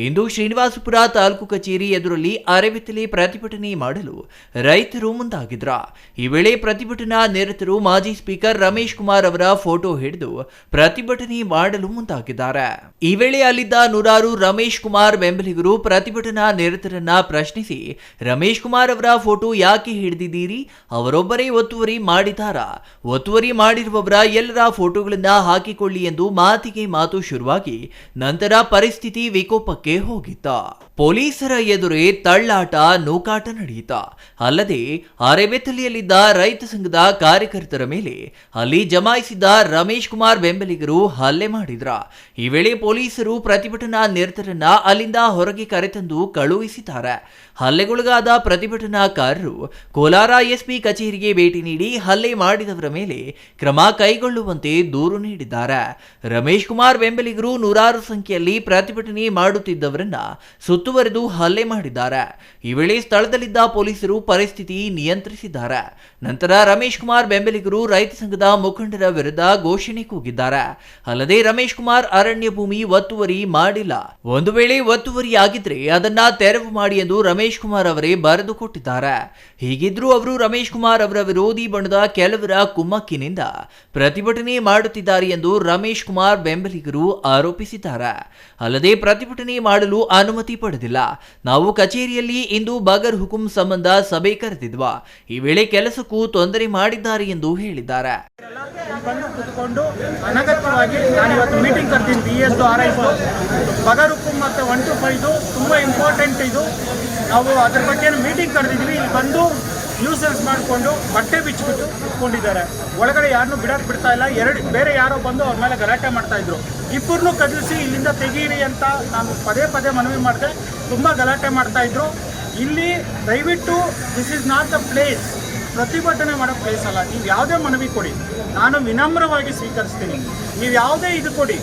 A: ಇಂದು ಶ್ರೀನಿವಾಸಪುರ ತಾಲೂಕು ಕಚೇರಿ ಎದುರಲ್ಲಿ ಅರೆಬಿತ್ತಲೆ ಪ್ರತಿಭಟನೆ ಮಾಡಲು ರೈತರು ಮುಂದಾಗಿದ್ರ. ಈ ವೇಳೆ ಪ್ರತಿಭಟನಾ ನಿರತರು ಮಾಜಿ ಸ್ಪೀಕರ್ ರಮೇಶ್ ಕುಮಾರ್ ಅವರ ಫೋಟೋ ಹಿಡಿದು ಪ್ರತಿಭಟನೆ ಮಾಡಲು ಮುಂದಾಗಿದ್ದಾರೆ. ಈ ವೇಳೆ ಅಲ್ಲಿದ್ದ ನೂರಾರು ರಮೇಶ್ ಕುಮಾರ್ ಬೆಂಬಲಿಗರು ಪ್ರತಿಭಟನಾ ನಿರತರನ್ನ ಪ್ರಶ್ನಿಸಿ, ರಮೇಶ್ ಕುಮಾರ್ ಅವರ ಫೋಟೋ ಯಾಕೆ ಹಿಡಿದಿದ್ದೀರಿ? ಅವರೊಬ್ಬರೇ ಒತ್ತುವರಿ ಮಾಡಿದಾರಾ? ಒತ್ತುವರಿ ಮಾಡಿರುವವರ ಎಲ್ಲರ ಫೋಟೋಗಳನ್ನ ಹಾಕಿಕೊಳ್ಳಿ ಎಂದು ಮಾತಿಗೆ ಮಾತು ಶುರುವಾಗಿ ನಂತರ ಪರಿಸ್ಥಿತಿ ವಿಕೋಪಕ್ಕೆ ಹೋಗಿತ್ತ. ಪೊಲೀಸರ ಎದುರೇ ತಳ್ಳಾಟ, ನೂಕಾಟ ನಡೆಯಿತ. ಅಲ್ಲದೆ ಅರೆಬೆತ್ತಲೆಯಲ್ಲಿದ್ದ ರೈತ ಸಂಘದ ಕಾರ್ಯಕರ್ತರ ಮೇಲೆ ಅಲ್ಲಿ ಜಮಾಯಿಸಿದ್ದ ರಮೇಶ್ ಕುಮಾರ್ ಬೆಂಬಲಿಗರು ಹಲ್ಲೆ ಮಾಡಿದ್ರ. ಈ ವೇಳೆ ಪೊಲೀಸರು ಪ್ರತಿಭಟನಾ ನಿರತರನ್ನ ಅಲ್ಲಿಂದ ಹೊರಗೆ ಕರೆತಂದು ಕಳುಹಿಸಿದ್ದಾರೆ. ಹಲ್ಲೆಗೊಳಗಾದ ಪ್ರತಿಭಟನಾಕಾರರು ಕೋಲಾರ ಎಸ್ಪಿ ಕಚೇರಿಗೆ ಭೇಟಿ ನೀಡಿ ಹಲ್ಲೆ ಮಾಡಿದವರ ಮೇಲೆ ಕ್ರಮ ಕೈಗೊಳ್ಳುವಂತೆ ದೂರು ನೀಡಿದ್ದಾರೆ. ರಮೇಶ್ ಕುಮಾರ್ ಬೆಂಬಲಿಗರು ನೂರಾರು ಸಂಖ್ಯೆಯಲ್ಲಿ ಪ್ರತಿಭಟನೆ ಮಾಡುತ್ತಿದ್ದವರನ್ನ ಸುತ್ತುವರೆದು ಹಲ್ಲೆ ಮಾಡಿದ್ದಾರೆ. ಈ ವೇಳೆ ಸ್ಥಳದಲ್ಲಿದ್ದ ಪೊಲೀಸರು ಪರಿಸ್ಥಿತಿ ನಿಯಂತ್ರಿಸಿದ್ದಾರೆ. ನಂತರ ರಮೇಶ್ ಕುಮಾರ್ ಬೆಂಬಲಿಗರು ರೈತ ಸಂಘದ ಮುಖಂಡರ ವಿರುದ್ಧ ಘೋಷಣೆ ಕೂಗಿದ್ದಾರೆ. ಅಲ್ಲದೆ ರಮೇಶ್ ಕುಮಾರ್ ಅರಣ್ಯ ಭೂಮಿ ಒತ್ತುವರಿ ಮಾಡಿಲ್ಲ, ಒಂದು ವೇಳೆ ಒತ್ತುವರಿಯಾಗಿದ್ರೆ ಅದನ್ನ ತೆರವು ಮಾಡಿ ಎಂದು ರಮೇಶ್ ಕುಮಾರ್ ಅವರೇ ಬರೆದು ಕೊಟ್ಟಿದ್ದಾರೆ. ಹೀಗಿದ್ರೂ ಅವರು ರಮೇಶ್ ಕುಮಾರ್ ಅವರ ವಿರೋಧಿ ಬಣದ ಕೆಲವರ ಕುಮ್ಮಕ್ಕಿನಿಂದ ಪ್ರತಿಭಟನೆ ಮಾಡುತ್ತಿದ್ದಾರೆ ಎಂದು ರಮೇಶ್ ಕುಮಾರ್ ಬೆಂಬಲಿಗರು ಆರೋಪಿಸಿದ್ದಾರೆ. ಅಲ್ಲದೆ ಪ್ರತಿಭಟನೆ ಮಾಡಲು ಅನುಮತಿ ಪಡೆದಿಲ್ಲ, ನಾವು ಕಚೇರಿಯಲ್ಲಿ ಇಂದು ಬಗರ್ ಹುಕುಂ ಸಂಬಂಧ ಸಭೆ ಕರೆದಿದ್ವಾ, ಈ ವೇಳೆ ಕೆಲಸಕ್ಕೂ ತೊಂದರೆ ಮಾಡಿದ್ದಾರೆ ಎಂದು ಹೇಳಿದ್ದಾರೆ.
F: ಬಂದು ಕುತ್ಕೊಂಡು ಅನಗತ್ಯವಾಗಿ ನಾನು ಇವತ್ತು ಮೀಟಿಂಗ್ ಕರ್ತೀನಿ. BS RIS ಬಗರ್ ಹುಕುಂ ಮತ್ತು 1 to 5 ತುಂಬ ಇಂಪಾರ್ಟೆಂಟ್. ಇದು ನಾವು ಅದ್ರ ಬಗ್ಗೆ ಮೀಟಿಂಗ್ ಕರೆದಿದ್ವಿ. ಇಲ್ಲಿ ಬಂದು ನ್ಯೂಸೆನ್ಸ್ ಮಾಡಿಕೊಂಡು ಬಟ್ಟೆ ಬಿಚ್ಚಿಬಿಟ್ಟು ಕುತ್ಕೊಂಡಿದ್ದಾರೆ. ಒಳಗಡೆ ಯಾರನ್ನೂ ಬಿಡ್ತಾ ಇಲ್ಲ. ಬೇರೆ ಯಾರೋ ಬಂದು ಅವ್ರ ಮೇಲೆ ಗಲಾಟೆ ಮಾಡ್ತಾ ಇದ್ರು. ಇಬ್ಬರನ್ನೂ ಕದಲಿಸಿ ಇಲ್ಲಿಂದ ತೆಗೀರಿ ಅಂತ ನಾನು ಪದೇ ಪದೇ ಮನವಿ ಮಾಡಿದೆ. ತುಂಬ ಗಲಾಟೆ ಮಾಡ್ತಾ ಇದ್ರು. ಇಲ್ಲಿ ದಯವಿಟ್ಟು this is not the place, ಪ್ರತಿಭಟನೆ ಮಾಡೋ ಪ್ಲೇಸ್ ಅಲ್ಲ. ನೀವು ಯಾವುದೇ ಮನವಿ ಕೊಡಿ, ನಾನು ವಿನಮ್ರವಾಗಿ ಸ್ವೀಕರಿಸ್ತೀನಿ. ನೀವು ಯಾವುದೇ ಇದು ಕೊಡಿ,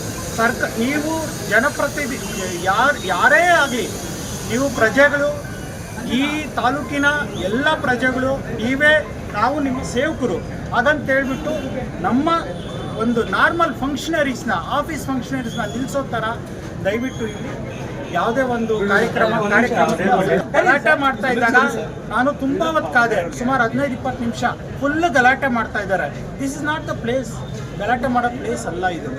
F: ನೀವು ಜನಪ್ರತಿನಿಧಿ ಯಾರೇ ಆಗಲಿ, ನೀವು ಪ್ರಜೆಗಳು, ಈ ತಾಲೂಕಿನ ಎಲ್ಲ ಪ್ರಜೆಗಳು, ನಾವು ನಿಮ್ಮ ಸೇವಕರು. ಹಾಗಂತೇಳ್ಬಿಟ್ಟು ನಮ್ಮ ಒಂದು ನಾರ್ಮಲ್ ಫಂಕ್ಷನರೀಸ್ನ, ಆಫೀಸ್ ಫಂಕ್ಷನರೀಸ್ನ ನಿಲ್ಲಿಸೋ ಥರ ದಯವಿಟ್ಟು ಇಲ್ಲಿ ಯಾವುದೇ ಒಂದು ಕಾರ್ಯಕ್ರಮ ಗಲಾಟೆ ಮಾಡ್ತಾ ಇದ್ದಾಗ ನಾನು ತುಂಬ ಹೊತ್ತು ಕಾದೆ, ಸುಮಾರು 15-20 ನಿಮಿಷ ಫುಲ್ಲು ಗಲಾಟೆ ಮಾಡ್ತಾ ಇದ್ದಾರೆ. This is not the place, ಗಲಾಟೆ ಮಾಡೋ ಪ್ಲೇಸ್ ಅಲ್ಲ ಇದು.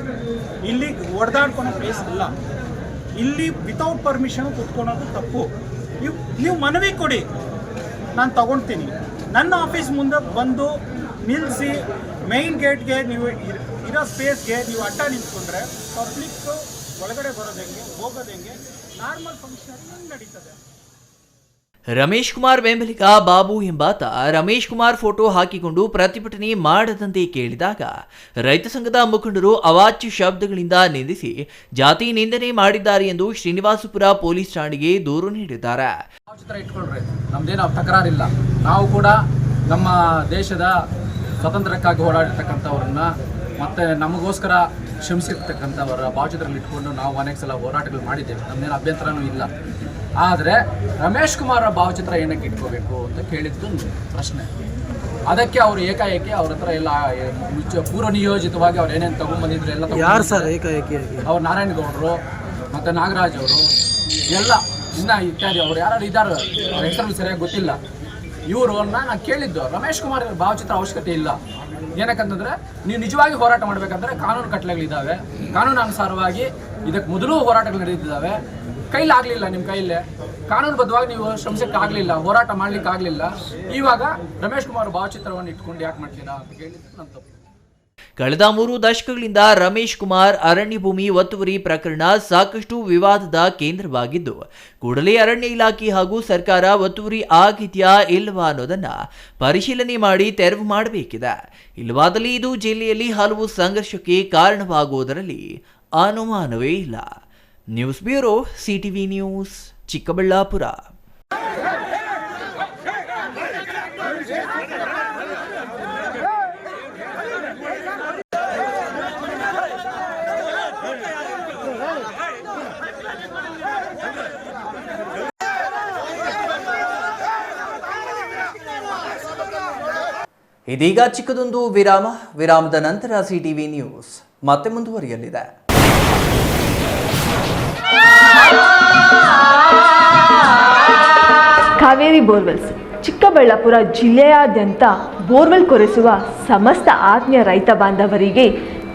F: ಇಲ್ಲಿ ಹೊಡೆದಾಡ್ಕೊಳೋ ಪ್ಲೇಸ್ ಅಲ್ಲ. ಇಲ್ಲಿ ವಿತೌಟ್ ಪರ್ಮಿಷನ್ ಕೂತ್ಕೊಳೋದು ತಪ್ಪು. ನೀವು ಮನವಿ ಕೊಡಿ, ನಾನು ತಗೊಳ್ತೀನಿ. ನನ್ನ ಆಫೀಸ್ ಮುಂದೆ ಬಂದು ನಿಲ್ಲಿಸಿ ಮೇನ್ ಗೇಟ್ಗೆ ನೀವು ಇರೋ ಸ್ಪೇಸ್ಗೆ ನೀವು ಅಡ್ಡ ನಿಂತ್ಕೊಂಡ್ರೆ ಪಬ್ಲಿಕ್ ಒಳಗಡೆ ಬರೋದು ಹೆಂಗೆ, ಹೋಗೋದು ಹೆಂಗೆ, ನಾರ್ಮಲ್ ಫಂಕ್ಷನ್ ಹೆಂಗೆ ನಡೀತದೆ.
A: ರಮೇಶ್ ಕುಮಾರ್ ಬೆಂಬಲಿಗ ಬಾಬು ಎಂಬಾತ ರಮೇಶ್ ಕುಮಾರ್ ಫೋಟೋ ಹಾಕಿಕೊಂಡು ಪ್ರತಿಭಟನೆ ಮಾಡದಂತೆ ಕೇಳಿದಾಗ ರೈತ ಸಂಘದ ಮುಖಂಡರು ಅವಾಚ್ಯ ಶಬ್ದಗಳಿಂದ ನಿಂದಿಸಿ ಜಾತಿ ನಿಂದನೆ ಮಾಡಿದ್ದಾರೆ ಎಂದು ಶ್ರೀನಿವಾಸಪುರ ಪೊಲೀಸ್ ಠಾಣೆಗೆ ದೂರು ನೀಡಿದ್ದಾರೆ.
G: ಇಟ್ಕೊಳ್ರಿ, ನಮ್ದೇನು ತಕರಾರಿಲ್ಲ. ನಾವು ಕೂಡ ನಮ್ಮ ದೇಶದ ಸ್ವಾತಂತ್ರ್ಯಕ್ಕಾಗಿ ಹೋರಾಡಿರ್ತಕ್ಕಂಥವ್ರನ್ನ ಮತ್ತೆ ನಮಗೋಸ್ಕರ ಶ್ರಮಿಸಿರ್ತಕ್ಕಂಥವರ ಭಾವಚಿತ್ರದಲ್ಲಿ ಇಟ್ಕೊಂಡು ನಾವು ಅನೇಕ ಸಲ ಹೋರಾಟಗಳು ಮಾಡಿದ್ದೇವೆ. ನಮ್ದೇನು ಅಭ್ಯಂತರನೂ ಇಲ್ಲ. ಆದರೆ ರಮೇಶ್ ಕುಮಾರ್ ಭಾವಚಿತ್ರ ಏನಕ್ಕೆ ಇಟ್ಕೋಬೇಕು ಅಂತ ಕೇಳಿದ್ದು ಪ್ರಶ್ನೆ. ಅದಕ್ಕೆ ಅವರು ಏಕಾಏಕಿ ಅವ್ರ ಹತ್ರ ಎಲ್ಲ ಪೂರ್ವ ನಿಯೋಜಿತವಾಗಿ ಅವ್ರು ಏನೇನು ತಗೊಂಡ್ಬಂದಿದ್ರು ಎಲ್ಲ ಯಾರು ಸರ್ ಏಕಾಏಕಿ ಅವ್ರು ನಾರಾಯಣಗೌಡರು ಮತ್ತು ನಾಗರಾಜ್ ಅವರು ಎಲ್ಲ ಇನ್ನು ಇತ್ಯಾದಿ ಅವ್ರು ಯಾರು ಇದ್ದಾರೆ, ಅವ್ರ ಹೆಸರು ಸರಿಯಾಗಿ ಗೊತ್ತಿಲ್ಲ. ಇವ್ರನ್ನ ನಾನು ಕೇಳಿದ್ದು ರಮೇಶ್ ಕುಮಾರ್ ಭಾವಚಿತ್ರ ಅವಶ್ಯಕತೆ ಇಲ್ಲ. ಏನಕ್ಕಂತಂದರೆ ನೀವು ನಿಜವಾಗಿ ಹೋರಾಟ ಮಾಡಬೇಕಂದ್ರೆ ಕಾನೂನು ಕಟ್ಟಲೆಗಳಿದ್ದಾವೆ. ಕಾನೂನಾನುಸಾರವಾಗಿ ಇದಕ್ಕೆ ಮೊದಲು ಹೋರಾಟಗಳು ನಡೆದಿದ್ದಾವೆ. ಕೈಲಾಗಲಿಲ್ಲ, ನಿಮ್ಮ ಕೈಲೇ ಕಾನೂನುಬದ್ಧವಾಗಿ ನೀವು ಶ್ರಮಿಸಕ್ಕಾಗಲಿಲ್ಲ, ಹೋರಾಟ ಮಾಡಲಿಕ್ಕಾಗಲಿಲ್ಲ. ಇವಾಗ ರಮೇಶ್ ಕುಮಾರ್ ಭಾವಚಿತ್ರವನ್ನು ಇಟ್ಕೊಂಡು ಯಾಕೆ ಮಾಡ್ತೀರಾ ಅಂತ ಕೇಳಿದ್ದು ನನ್ನ ತಪ್ಪು.
A: ಕಳೆದ 3 ದಶಕಗಳಿಂದ ರಮೇಶ್ ಕುಮಾರ್ ಅರಣ್ಯ ಭೂಮಿ ಒತ್ತುವರಿ ಪ್ರಕರಣ ಸಾಕಷ್ಟು ವಿವಾದದ ಕೇಂದ್ರವಾಗಿದ್ದು, ಕೂಡಲೇ ಅರಣ್ಯ ಇಲಾಖೆ ಹಾಗೂ ಸರ್ಕಾರ ಒತ್ತುವರಿ ಆಗಿದೆಯಾ ಇಲ್ಲವಾ ಅನ್ನೋದನ್ನ ಪರಿಶೀಲನೆ ಮಾಡಿ ತೆರವು ಮಾಡಬೇಕಿದೆ. ಇಲ್ಲವಾದಲ್ಲಿ ಇದು ಜಿಲ್ಲೆಯಲ್ಲಿ ಹಲವು ಸಂಘರ್ಷಕ್ಕೆ ಕಾರಣವಾಗುವುದರಲ್ಲಿ ಅನುಮಾನವೇ ಇಲ್ಲ. News bureau, CTV news, Chikkaballapur. ಇದೀಗ ಚಿಕ್ಕದೊಂದು ವಿರಾಮದ ನಂತರ ಸಿಟಿವಿ ನ್ಯೂಸ್ ಮತ್ತೆ ಮುಂದುವರಿಯಲಿದೆ.
H: ಕಾವೇರಿ ಬೋರ್ವೆಲ್ಸ್ ಚಿಕ್ಕಬಳ್ಳಾಪುರ ಜಿಲ್ಲೆಯಾದ್ಯಂತ ಬೋರ್ವೆಲ್ ಕೊರೆಸುವ ಸಮಸ್ತ ಆತ್ಮೀಯ ರೈತ ಬಾಂಧವರಿಗೆ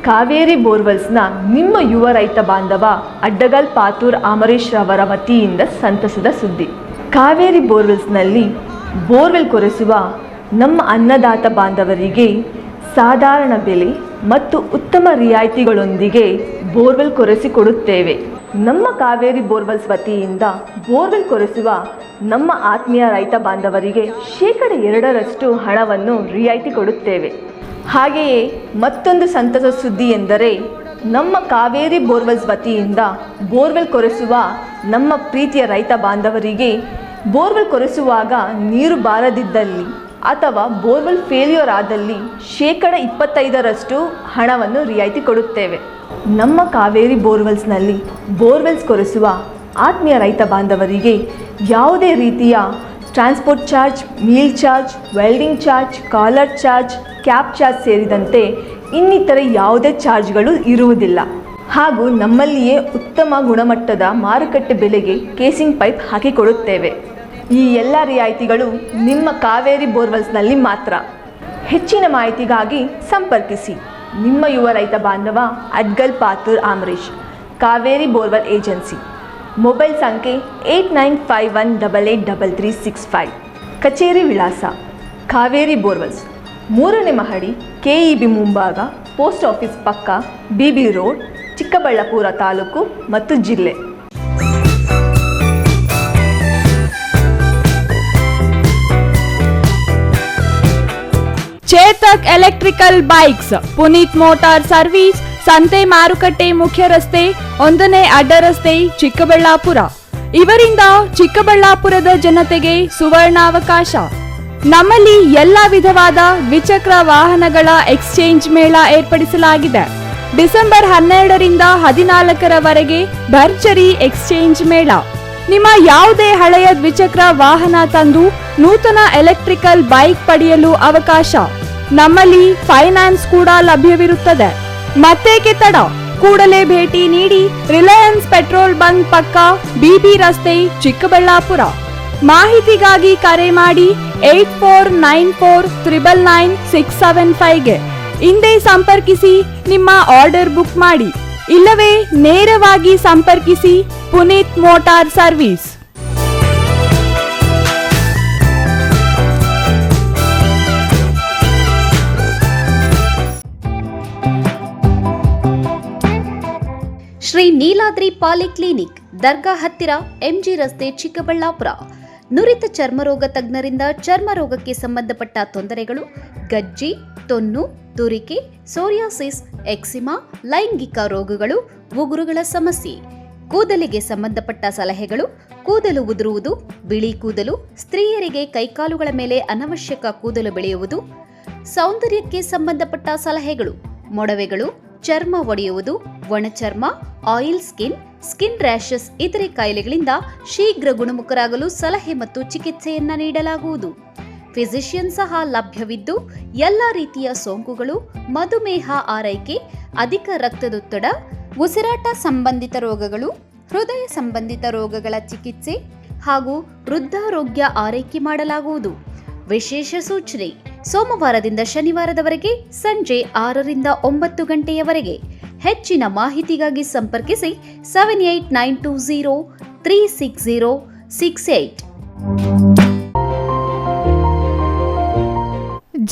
H: ಕಾವೇರಿ ಬೋರ್ವೆಲ್ಸ್ನ ನಿಮ್ಮ ಯುವ ರೈತ ಬಾಂಧವ ಅಡ್ಡಗಲ್ ಪಾತೂರ್ ಅಮರೀಶ್ ರವರ ವತಿಯಿಂದ ಸಂತಸದ ಸುದ್ದಿ. ಕಾವೇರಿ ಬೋರ್ವೆಲ್ಸ್ನಲ್ಲಿ ಬೋರ್ವೆಲ್ ಕೊರೆಸುವ ನಮ್ಮ ಅನ್ನದಾತ ಬಾಂಧವರಿಗೆ ಸಾಧಾರಣ ಬೆಲೆ ಮತ್ತು ಉತ್ತಮ ರಿಯಾಯಿತಿಗಳೊಂದಿಗೆ ಬೋರ್ವೆಲ್ ಕೊರೆಸಿಕೊಡುತ್ತೇವೆ. ನಮ್ಮ ಕಾವೇರಿ ಬೋರ್ವೆಲ್ಸ್ ವತಿಯಿಂದ ಬೋರ್ವೆಲ್ ಕೊರೆಸುವ ನಮ್ಮ ಆತ್ಮೀಯ ರೈತ ಬಾಂಧವರಿಗೆ 2% ಹಣವನ್ನು ರಿಯಾಯಿತಿ ಕೊಡುತ್ತೇವೆ. ಹಾಗೆಯೇ ಮತ್ತೊಂದು ಸಂತಸ ಸುದ್ದಿ ಎಂದರೆ ನಮ್ಮ ಕಾವೇರಿ ಬೋರ್ವೆಲ್ಸ್ ವತಿಯಿಂದ ಬೋರ್ವೆಲ್ ಕೊರೆಸುವ ನಮ್ಮ ಪ್ರೀತಿಯ ರೈತ ಬಾಂಧವರಿಗೆ ಬೋರ್ವೆಲ್ ಕೊರೆಸುವಾಗ ನೀರು ಬಾರದಿದ್ದಲ್ಲಿ ಅಥವಾ ಬೋರ್ವೆಲ್ ಫೇಲ್ಯೂರ್ ಆದಲ್ಲಿ 25% ಹಣವನ್ನು ರಿಯಾಯಿತಿ ಕೊಡುತ್ತೇವೆ. ನಮ್ಮ ಕಾವೇರಿ ಬೋರ್ವೆಲ್ಸ್ನಲ್ಲಿ ಬೋರ್ವೆಲ್ಸ್ ಕೊರೆಸುವ ಆತ್ಮೀಯ ರೈತ ಬಾಂಧವರಿಗೆ ಯಾವುದೇ ರೀತಿಯ transport charge, meal charge, welding charge, caller charge, cab charge ಸೇರಿದಂತೆ ಇನ್ನಿತರೆ ಯಾವುದೇ ಚಾರ್ಜ್ಗಳು ಇರುವುದಿಲ್ಲ. ಹಾಗೂ ನಮ್ಮಲ್ಲಿಯೇ ಉತ್ತಮ ಗುಣಮಟ್ಟದ ಮಾರುಕಟ್ಟೆ ಬೆಲೆಗೆ ಕೇಸಿಂಗ್ ಪೈಪ್ ಹಾಕಿಕೊಡುತ್ತೇವೆ. ಈ ಎಲ್ಲ ರಿಯಾಯಿತಿಗಳು ನಿಮ್ಮ ಕಾವೇರಿ ಬೋರ್ವೆಲ್ಸ್ನಲ್ಲಿ ಮಾತ್ರ. ಹೆಚ್ಚಿನ ಮಾಹಿತಿಗಾಗಿ ಸಂಪರ್ಕಿಸಿ ನಿಮ್ಮ ಯುವ ರೈತ ಬಾಂಧವ Adgal Pathur Amarish, Kaveri borewell agency. Mobile ಸಂಖ್ಯೆ 8951883365. ಕಚೇರಿ ವಿಳಾಸ ಕಾವೇರಿ ಬೋರ್ವೆಲ್ಸ್, 3ನೇ ಮಹಡಿ, ಕೆಇಬಿ ಮುಂಭಾಗ, ಪೋಸ್ಟ್ ಆಫೀಸ್ ಪಕ್ಕ, ಬಿಬಿ ರೋಡ್, ಚಿಕ್ಕಬಳ್ಳಾಪುರ ತಾಲೂಕು ಮತ್ತು ಜಿಲ್ಲೆ.
C: Chetak electrical bikes, Puneeth motor service, ಸಂತೆ ಮಾರುಕಟ್ಟೆ ಮುಖ್ಯ ರಸ್ತೆ, 1ನೇ ಅಡ್ಡ ರಸ್ತೆ, ಚಿಕ್ಕಬಳ್ಳಾಪುರ. ಇವರಿಂದ ಚಿಕ್ಕಬಳ್ಳಾಪುರದ ಜನತೆಗೆ ಸುವರ್ಣಾವಕಾಶ. ನಮ್ಮಲ್ಲಿ ಎಲ್ಲ ವಿಧವಾದ ದ್ವಿಚಕ್ರ ವಾಹನಗಳ ಎಕ್ಸ್ಚೇಂಜ್ ಮೇಳ ಏರ್ಪಡಿಸಲಾಗಿದೆ. ಡಿಸೆಂಬರ್ 12ರಿಂದ 14ರವರೆಗೆ ಭರ್ಜರಿ ಎಕ್ಸ್ಚೇಂಜ್ ಮೇಳ. ನಿಮ್ಮ ಯಾವುದೇ ಹಳೆಯ ದ್ವಿಚಕ್ರ ವಾಹನ ತಂದು ನೂತನ ಎಲೆಕ್ಟ್ರಿಕಲ್ ಬೈಕ್ ಪಡೆಯಲು ಅವಕಾಶ. ನಮ್ಮಲ್ಲಿ ಫೈನಾನ್ಸ್ ಕೂಡ ಲಭ್ಯವಿರುತ್ತದೆ. ಮತ್ತೇಕೆ ತಡ, ಕೂಡಲೇ ಭೇಟಿ ನೀಡಿ. ರಿಲಯನ್ಸ್ ಪೆಟ್ರೋಲ್ ಬಂಕ್ ಪಕ್ಕ, ಬಿಬಿ ರಸ್ತೆ, ಚಿಕ್ಕಬಳ್ಳಾಪುರ. ಮಾಹಿತಿಗಾಗಿ ಕರೆ ಮಾಡಿ 8494999675ಗೆ. ಹಿಂದೆ ಸಂಪರ್ಕಿಸಿ, ನಿಮ್ಮ ಆರ್ಡರ್ ಬುಕ್ ಮಾಡಿ. ಇಲ್ಲವೇ ನೇರವಾಗಿ ಸಂಪರ್ಕಿಸಿ Puneeth motor service.
I: Shri Shri Niladri polyclinic, ದರ್ಗಾ ಹತ್ತಿರ, ಎಂಜಿ ರಸ್ತೆ, ಚಿಕ್ಕಬಳ್ಳಾಪುರ. ನುರಿತ ಚರ್ಮರೋಗ ತಜ್ಞರಿಂದ ಚರ್ಮರೋಗಕ್ಕೆ ಸಂಬಂಧಪಟ್ಟ ತೊಂದರೆಗಳು, ಗಜ್ಜಿ, ತೊನ್ನು, ತುರಿಕೆ, ಸೋರಿಯಾಸಿಸ್, ಎಕ್ಸಿಮಾ, ಲೈಂಗಿಕ ರೋಗಗಳು, ಉಗುರುಗಳ ಸಮಸ್ಯೆ, ಕೂದಲಿಗೆ ಸಂಬಂಧಪಟ್ಟ ಸಲಹೆಗಳು, ಕೂದಲು ಉದುರುವುದು, ಬಿಳಿ ಕೂದಲು, ಸ್ತ್ರೀಯರಿಗೆ ಕೈಕಾಲುಗಳ ಮೇಲೆ ಅನವಶ್ಯಕ ಕೂದಲು ಬೆಳೆಯುವುದು, ಸೌಂದರ್ಯಕ್ಕೆ ಸಂಬಂಧಪಟ್ಟ ಸಲಹೆಗಳು, ಮೊಡವೆಗಳು, ಚರ್ಮ ಒಡೆಯುವುದು, ಒಣಚರ್ಮ, ಆಯಿಲ್ ಸ್ಕಿನ್, ಸ್ಕಿನ್ ರ್ಯಾಷಸ್ ಇತರೆ ಕಾಯಿಲೆಗಳಿಂದ ಶೀಘ್ರ ಗುಣಮುಖರಾಗಲು ಸಲಹೆ ಮತ್ತು ಚಿಕಿತ್ಸೆಯನ್ನ ನೀಡಲಾಗುವುದು. ಫಿಸಿಷಿಯನ್ ಸಹ ಲಭ್ಯವಿದ್ದು ಎಲ್ಲ ರೀತಿಯ ಸೋಂಕುಗಳು, ಮಧುಮೇಹ ಆರೈಕೆ, ಅಧಿಕ ರಕ್ತದೊತ್ತಡ, ಉಸಿರಾಟ ಸಂಬಂಧಿತ ರೋಗಗಳು, ಹೃದಯ ಸಂಬಂಧಿತ ರೋಗಗಳ ಚಿಕಿತ್ಸೆ ಹಾಗೂ ವೃದ್ಧಾರೋಗ್ಯ ಆರೈಕೆ ಮಾಡಲಾಗುವುದು. ವಿಶೇಷ ಸೂಚನೆ: ಸೋಮವಾರದಿಂದ ಶನಿವಾರದವರೆಗೆ ಸಂಜೆ 6 ರಿಂದ 9 ಗಂಟೆಯವರೆಗೆ. ಹೆಚ್ಚಿನ ಮಾಹಿತಿಗಾಗಿ ಸಂಪರ್ಕಿಸಿ 7892036068.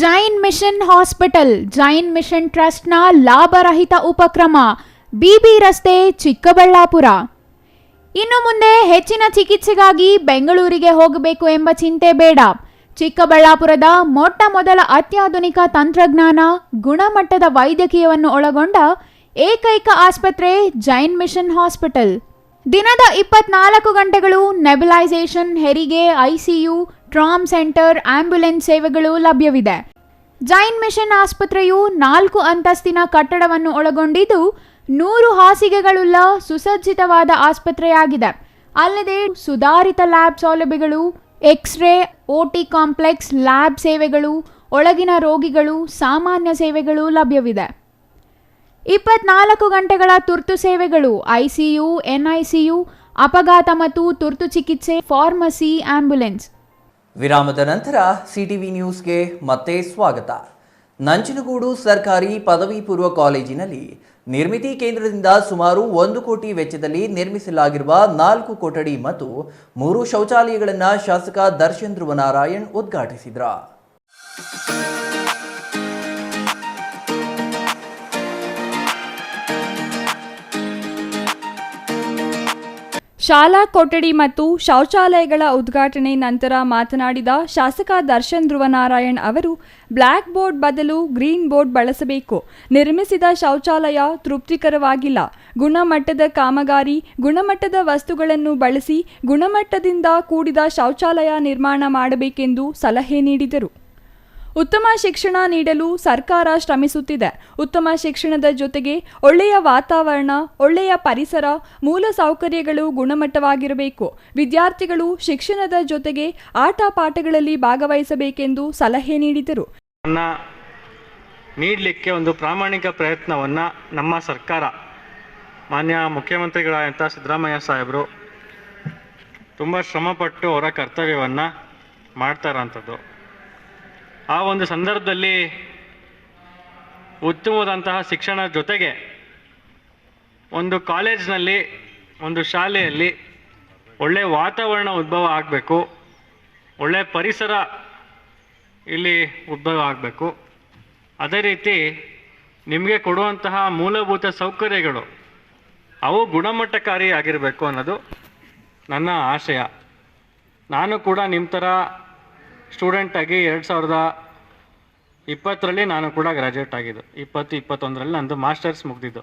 J: Jain mission hospital, Jain mission ಟ್ರಸ್ಟ್ನ ಲಾಭರಹಿತ ಉಪಕ್ರಮ, ಬಿಬಿ ರಸ್ತೆ, ಚಿಕ್ಕಬಳ್ಳಾಪುರ. ಇನ್ನು ಮುಂದೆ ಹೆಚ್ಚಿನ ಚಿಕಿತ್ಸೆಗಾಗಿ ಬೆಂಗಳೂರಿಗೆ ಹೋಗಬೇಕು ಎಂಬ ಚಿಂತೆ ಬೇಡ. ಚಿಕ್ಕಬಳ್ಳಾಪುರದ ಮೊಟ್ಟ ಮೊದಲ ಅತ್ಯಾಧುನಿಕ ತಂತ್ರಜ್ಞಾನ, ಗುಣಮಟ್ಟದ ವೈದ್ಯಕೀಯವನ್ನು ಒಳಗೊಂಡ ಏಕೈಕ ಆಸ್ಪತ್ರೆ ಜೈನ್ ಮಿಷನ್ ಹಾಸ್ಪಿಟಲ್. ದಿನದ 24 ಗಂಟೆಗಳು ನೆಬುಲೈಸೇಷನ್, ಹೆರಿಗೆ, ಐಸಿಯು, ಟ್ರಾಮ್ ಸೆಂಟರ್, ಆಂಬ್ಯುಲೆನ್ಸ್ ಸೇವೆಗಳು ಲಭ್ಯವಿದೆ. ಜೈನ್ ಮಿಷನ್ ಆಸ್ಪತ್ರೆಯು 4 ಅಂತಸ್ತಿನ ಕಟ್ಟಡವನ್ನು ಒಳಗೊಂಡಿದ್ದು 100 ಹಾಸಿಗೆಗಳುಳ್ಳ ಸುಸಜ್ಜಿತವಾದ ಆಸ್ಪತ್ರೆಯಾಗಿದೆ. ಅಲ್ಲದೆ ಸುಧಾರಿತ ಲ್ಯಾಬ್ ಸೌಲಭ್ಯಗಳು, ಎಕ್ಸ್ರೇ, ಓಟಿ ಕಾಂಪ್ಲೆಕ್ಸ್, ಲ್ಯಾಬ್ ಸೇವೆಗಳು, ಒಳಗಿನ ರೋಗಿಗಳು, ಸಾಮಾನ್ಯ ಸೇವೆಗಳು ಲಭ್ಯವಿದೆ. 24 ಗಂಟೆಗಳ ತುರ್ತು ಸೇವೆಗಳು, ಐಸಿಯು, ಎನ್ಐಸಿಯು, ಅಪಘಾತ ಮತ್ತು ತುರ್ತು ಚಿಕಿತ್ಸೆ, ಫಾರ್ಮಸಿ, ಆಂಬ್ಯುಲೆನ್ಸ್.
A: ವಿರಾಮದ ನಂತರ ಸಿಟಿವಿ ನ್ಯೂಸ್ಗೆ ಮತ್ತೆ ಸ್ವಾಗತ. ನಂಜನಗೂಡು ಸರ್ಕಾರಿ ಪದವಿ ಪೂರ್ವ ಕಾಲೇಜಿನಲ್ಲಿ ನಿರ್ಮಿತಿ ಕೇಂದ್ರದಿಂದ ಸುಮಾರು 1 ಕೋಟಿ ವೆಚ್ಚದಲ್ಲಿ ನಿರ್ಮಿಸಲಾಗಿರುವ 4 ಕೊಠಡಿ ಮತ್ತು 3 ಶೌಚಾಲಯಗಳನ್ನು ಶಾಸಕ ದರ್ಶನ್ ಧ್ರುವನಾರಾಯಣ್ ಉದ್ಘಾಟಿಸಿದರು.
C: ಶಾಲಾ ಕೊಠಡಿ ಮತ್ತು ಶೌಚಾಲಯಗಳ ಉದ್ಘಾಟನೆ ನಂತರ ಮಾತನಾಡಿದ ಶಾಸಕ ದರ್ಶನ್ ಧ್ರುವನಾರಾಯಣ್ ಅವರು, ಬ್ಲ್ಯಾಕ್ ಬೋರ್ಡ್ ಬದಲು ಗ್ರೀನ್ ಬೋರ್ಡ್ ಬಳಸಬೇಕು. ನಿರ್ಮಿಸಿದ ಶೌಚಾಲಯ ತೃಪ್ತಿಕರವಾಗಿಲ್ಲ. ಗುಣಮಟ್ಟದ ಕಾಮಗಾರಿ, ಗುಣಮಟ್ಟದ ವಸ್ತುಗಳನ್ನು ಬಳಸಿ ಗುಣಮಟ್ಟದಿಂದ ಕೂಡಿದ ಶೌಚಾಲಯ ನಿರ್ಮಾಣ ಮಾಡಬೇಕೆಂದು ಸಲಹೆ ನೀಡಿದರು. ಉತ್ತಮ ಶಿಕ್ಷಣ ನೀಡಲು ಸರ್ಕಾರ ಶ್ರಮಿಸುತ್ತಿದೆ. ಉತ್ತಮ ಶಿಕ್ಷಣದ ಜೊತೆಗೆ ಒಳ್ಳೆಯ ವಾತಾವರಣ, ಒಳ್ಳೆಯ ಪರಿಸರ, ಮೂಲ ಸೌಕರ್ಯಗಳು ಗುಣಮಟ್ಟವಾಗಿರಬೇಕು. ವಿದ್ಯಾರ್ಥಿಗಳು ಶಿಕ್ಷಣದ ಜೊತೆಗೆ ಆಟ ಪಾಠಗಳಲ್ಲಿ ಭಾಗವಹಿಸಬೇಕೆಂದು ಸಲಹೆ ನೀಡಿದರು.
F: ನೀಡಲಿಕ್ಕೆ ಒಂದು ಪ್ರಾಮಾಣಿಕ ಪ್ರಯತ್ನವನ್ನು ನಮ್ಮ ಸರ್ಕಾರ, ಮಾನ್ಯ ಮುಖ್ಯಮಂತ್ರಿಗಳಾದಂಥ ಸಿದ್ದರಾಮಯ್ಯ ಸಾಹೇಬರು ತುಂಬ ಶ್ರಮಪಟ್ಟು ಅವರ ಕರ್ತವ್ಯವನ್ನು ಮಾಡ್ತಾ ಇರೋಂಥದ್ದು. ಆ ಒಂದು ಸಂದರ್ಭದಲ್ಲಿ ಉತ್ತಮವಾದಂತಹ ಶಿಕ್ಷಣ ಜೊತೆಗೆ ಒಂದು ಕಾಲೇಜಿನಲ್ಲಿ, ಒಂದು ಶಾಲೆಯಲ್ಲಿ ಒಳ್ಳೆಯ ವಾತಾವರಣ ಉದ್ಭವ ಆಗಬೇಕು, ಒಳ್ಳೆಯ ಪರಿಸರ ಇಲ್ಲಿ ಉದ್ಭವ ಆಗಬೇಕು. ಅದೇ ರೀತಿ ನಿಮಗೆ ಕೊಡುವಂತಹ ಮೂಲಭೂತ ಸೌಕರ್ಯಗಳು ಅವು ಗುಣಮಟ್ಟಕಾರಿ ಆಗಿರಬೇಕು ಅನ್ನೋದು ನನ್ನ ಆಶಯ. ನಾನು ಕೂಡ ನಿಮ್ಮ ಥರ ಸ್ಟೂಡೆಂಟಾಗಿ 2020ರಲ್ಲಿ ನಾನು ಕೂಡ ಗ್ರ್ಯಾಜುಯೇಟ್ ಆಗಿದ್ದು. 2021ರಲ್ಲಿ ನಂದು ಮಾಸ್ಟರ್ಸ್ ಮುಗಿದಿದ್ದು.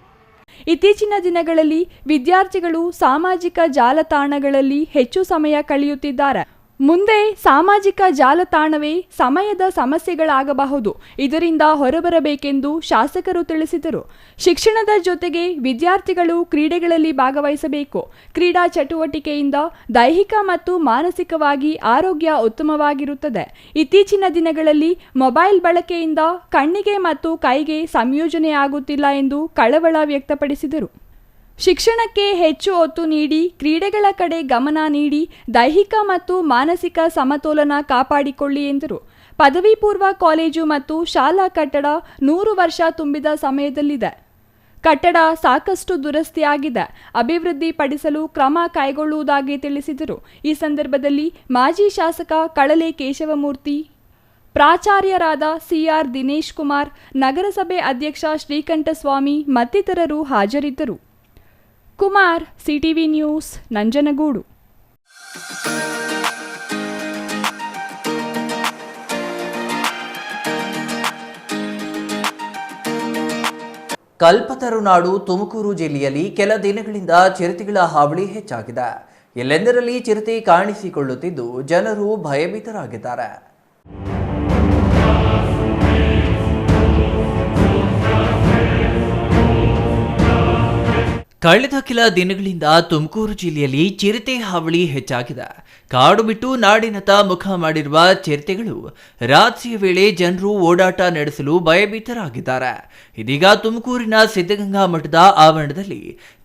C: ಇತ್ತೀಚಿನ ದಿನಗಳಲ್ಲಿ ವಿದ್ಯಾರ್ಥಿಗಳು ಸಾಮಾಜಿಕ ಜಾಲತಾಣಗಳಲ್ಲಿ ಹೆಚ್ಚು ಸಮಯ ಕಳೆಯುತ್ತಿದ್ದಾರೆ. ಮುಂದೆ ಸಾಮಾಜಿಕ ಜಾಲತಾಣವೇ ಸಮಯದ ಸಮಸ್ಯೆಗಳಾಗಬಹುದು. ಇದರಿಂದ ಹೊರಬರಬೇಕೆಂದು ಶಾಸಕರು ತಿಳಿಸಿದರು. ಶಿಕ್ಷಣದ ಜೊತೆಗೆ ವಿದ್ಯಾರ್ಥಿಗಳು ಕ್ರೀಡೆಗಳಲ್ಲಿ ಭಾಗವಹಿಸಬೇಕು. ಕ್ರೀಡಾ ಚಟುವಟಿಕೆಯಿಂದ ದೈಹಿಕ ಮತ್ತು ಮಾನಸಿಕವಾಗಿ ಆರೋಗ್ಯ ಉತ್ತಮವಾಗಿರುತ್ತದೆ. ಇತ್ತೀಚಿನ ದಿನಗಳಲ್ಲಿ ಮೊಬೈಲ್ ಬಳಕೆಯಿಂದ ಕಣ್ಣಿಗೆ ಮತ್ತು ಕೈಗೆ ಸಂಯೋಜನೆಯಾಗುತ್ತಿಲ್ಲ ಎಂದು ಕಳವಳ ವ್ಯಕ್ತಪಡಿಸಿದರು. ಶಿಕ್ಷಣಕ್ಕೆ ಹೆಚ್ಚು ಒತ್ತು ನೀಡಿ ಕ್ರೀಡೆಗಳ ಕಡೆ ಗಮನ ನೀಡಿ ದೈಹಿಕ ಮತ್ತು ಮಾನಸಿಕ ಸಮತೋಲನ ಕಾಪಾಡಿಕೊಳ್ಳಿ ಎಂದರು. ಪದವಿ ಪೂರ್ವ ಕಾಲೇಜು ಮತ್ತು ಶಾಲಾ ಕಟ್ಟಡ 100 ವರ್ಷ ತುಂಬಿದ ಸಮಯದಲ್ಲಿದೆ. ಕಟ್ಟಡ ಸಾಕಷ್ಟು ದುರಸ್ತಿಯಾಗಿದೆ. ಅಭಿವೃದ್ಧಿಪಡಿಸಲು ಕ್ರಮ ಕೈಗೊಳ್ಳುವುದಾಗಿ ತಿಳಿಸಿದರು. ಈ ಸಂದರ್ಭದಲ್ಲಿ ಮಾಜಿ ಶಾಸಕ ಕಳಲೆ ಕೇಶವಮೂರ್ತಿ, ಪ್ರಾಚಾರ್ಯರಾದ ಸಿಆರ್ ದಿನೇಶ್ ಕುಮಾರ್, ನಗರಸಭೆ ಅಧ್ಯಕ್ಷ ಶ್ರೀಕಂಠಸ್ವಾಮಿ ಮತ್ತಿತರರು ಹಾಜರಿದ್ದರು. Kumar, CTV news, Nanjangud.
A: ಕಲ್ಪತರುನಾಡು ತುಮಕೂರು ಜಿಲ್ಲೆಯಲ್ಲಿ ಕೆಲ ದಿನಗಳಿಂದ ಚಿರತೆಗಳ ಹಾವಳಿ ಹೆಚ್ಚಾಗಿದೆ. ಎಲ್ಲೆಂದರಲ್ಲಿ ಚಿರತೆ ಕಾಣಿಸಿಕೊಳ್ಳುತ್ತಿದ್ದು ಜನರು ಭಯಭೀತರಾಗಿದ್ದಾರೆ. ಕಳೆದ ಕೆಲ ದಿನಗಳಿಂದ ತುಮಕೂರು ಜಿಲ್ಲೆಯಲ್ಲಿ ಚಿರತೆ ಹಾವಳಿ ಹೆಚ್ಚಾಗಿದೆ. ಕಾಡು ಬಿಟ್ಟು ನಾಡಿನತ್ತ ಮುಖ ಮಾಡಿರುವ ಚಿರತೆಗಳು ರಾತ್ರಿಯ ವೇಳೆ ಜನರು ಓಡಾಟ ನಡೆಸಲು ಭಯಭೀತರಾಗಿದ್ದಾರೆ. ಇದೀಗ ತುಮಕೂರಿನ ಸಿದ್ಧಗಂಗಾ ಮಠದ ಆವರಣದಲ್ಲಿ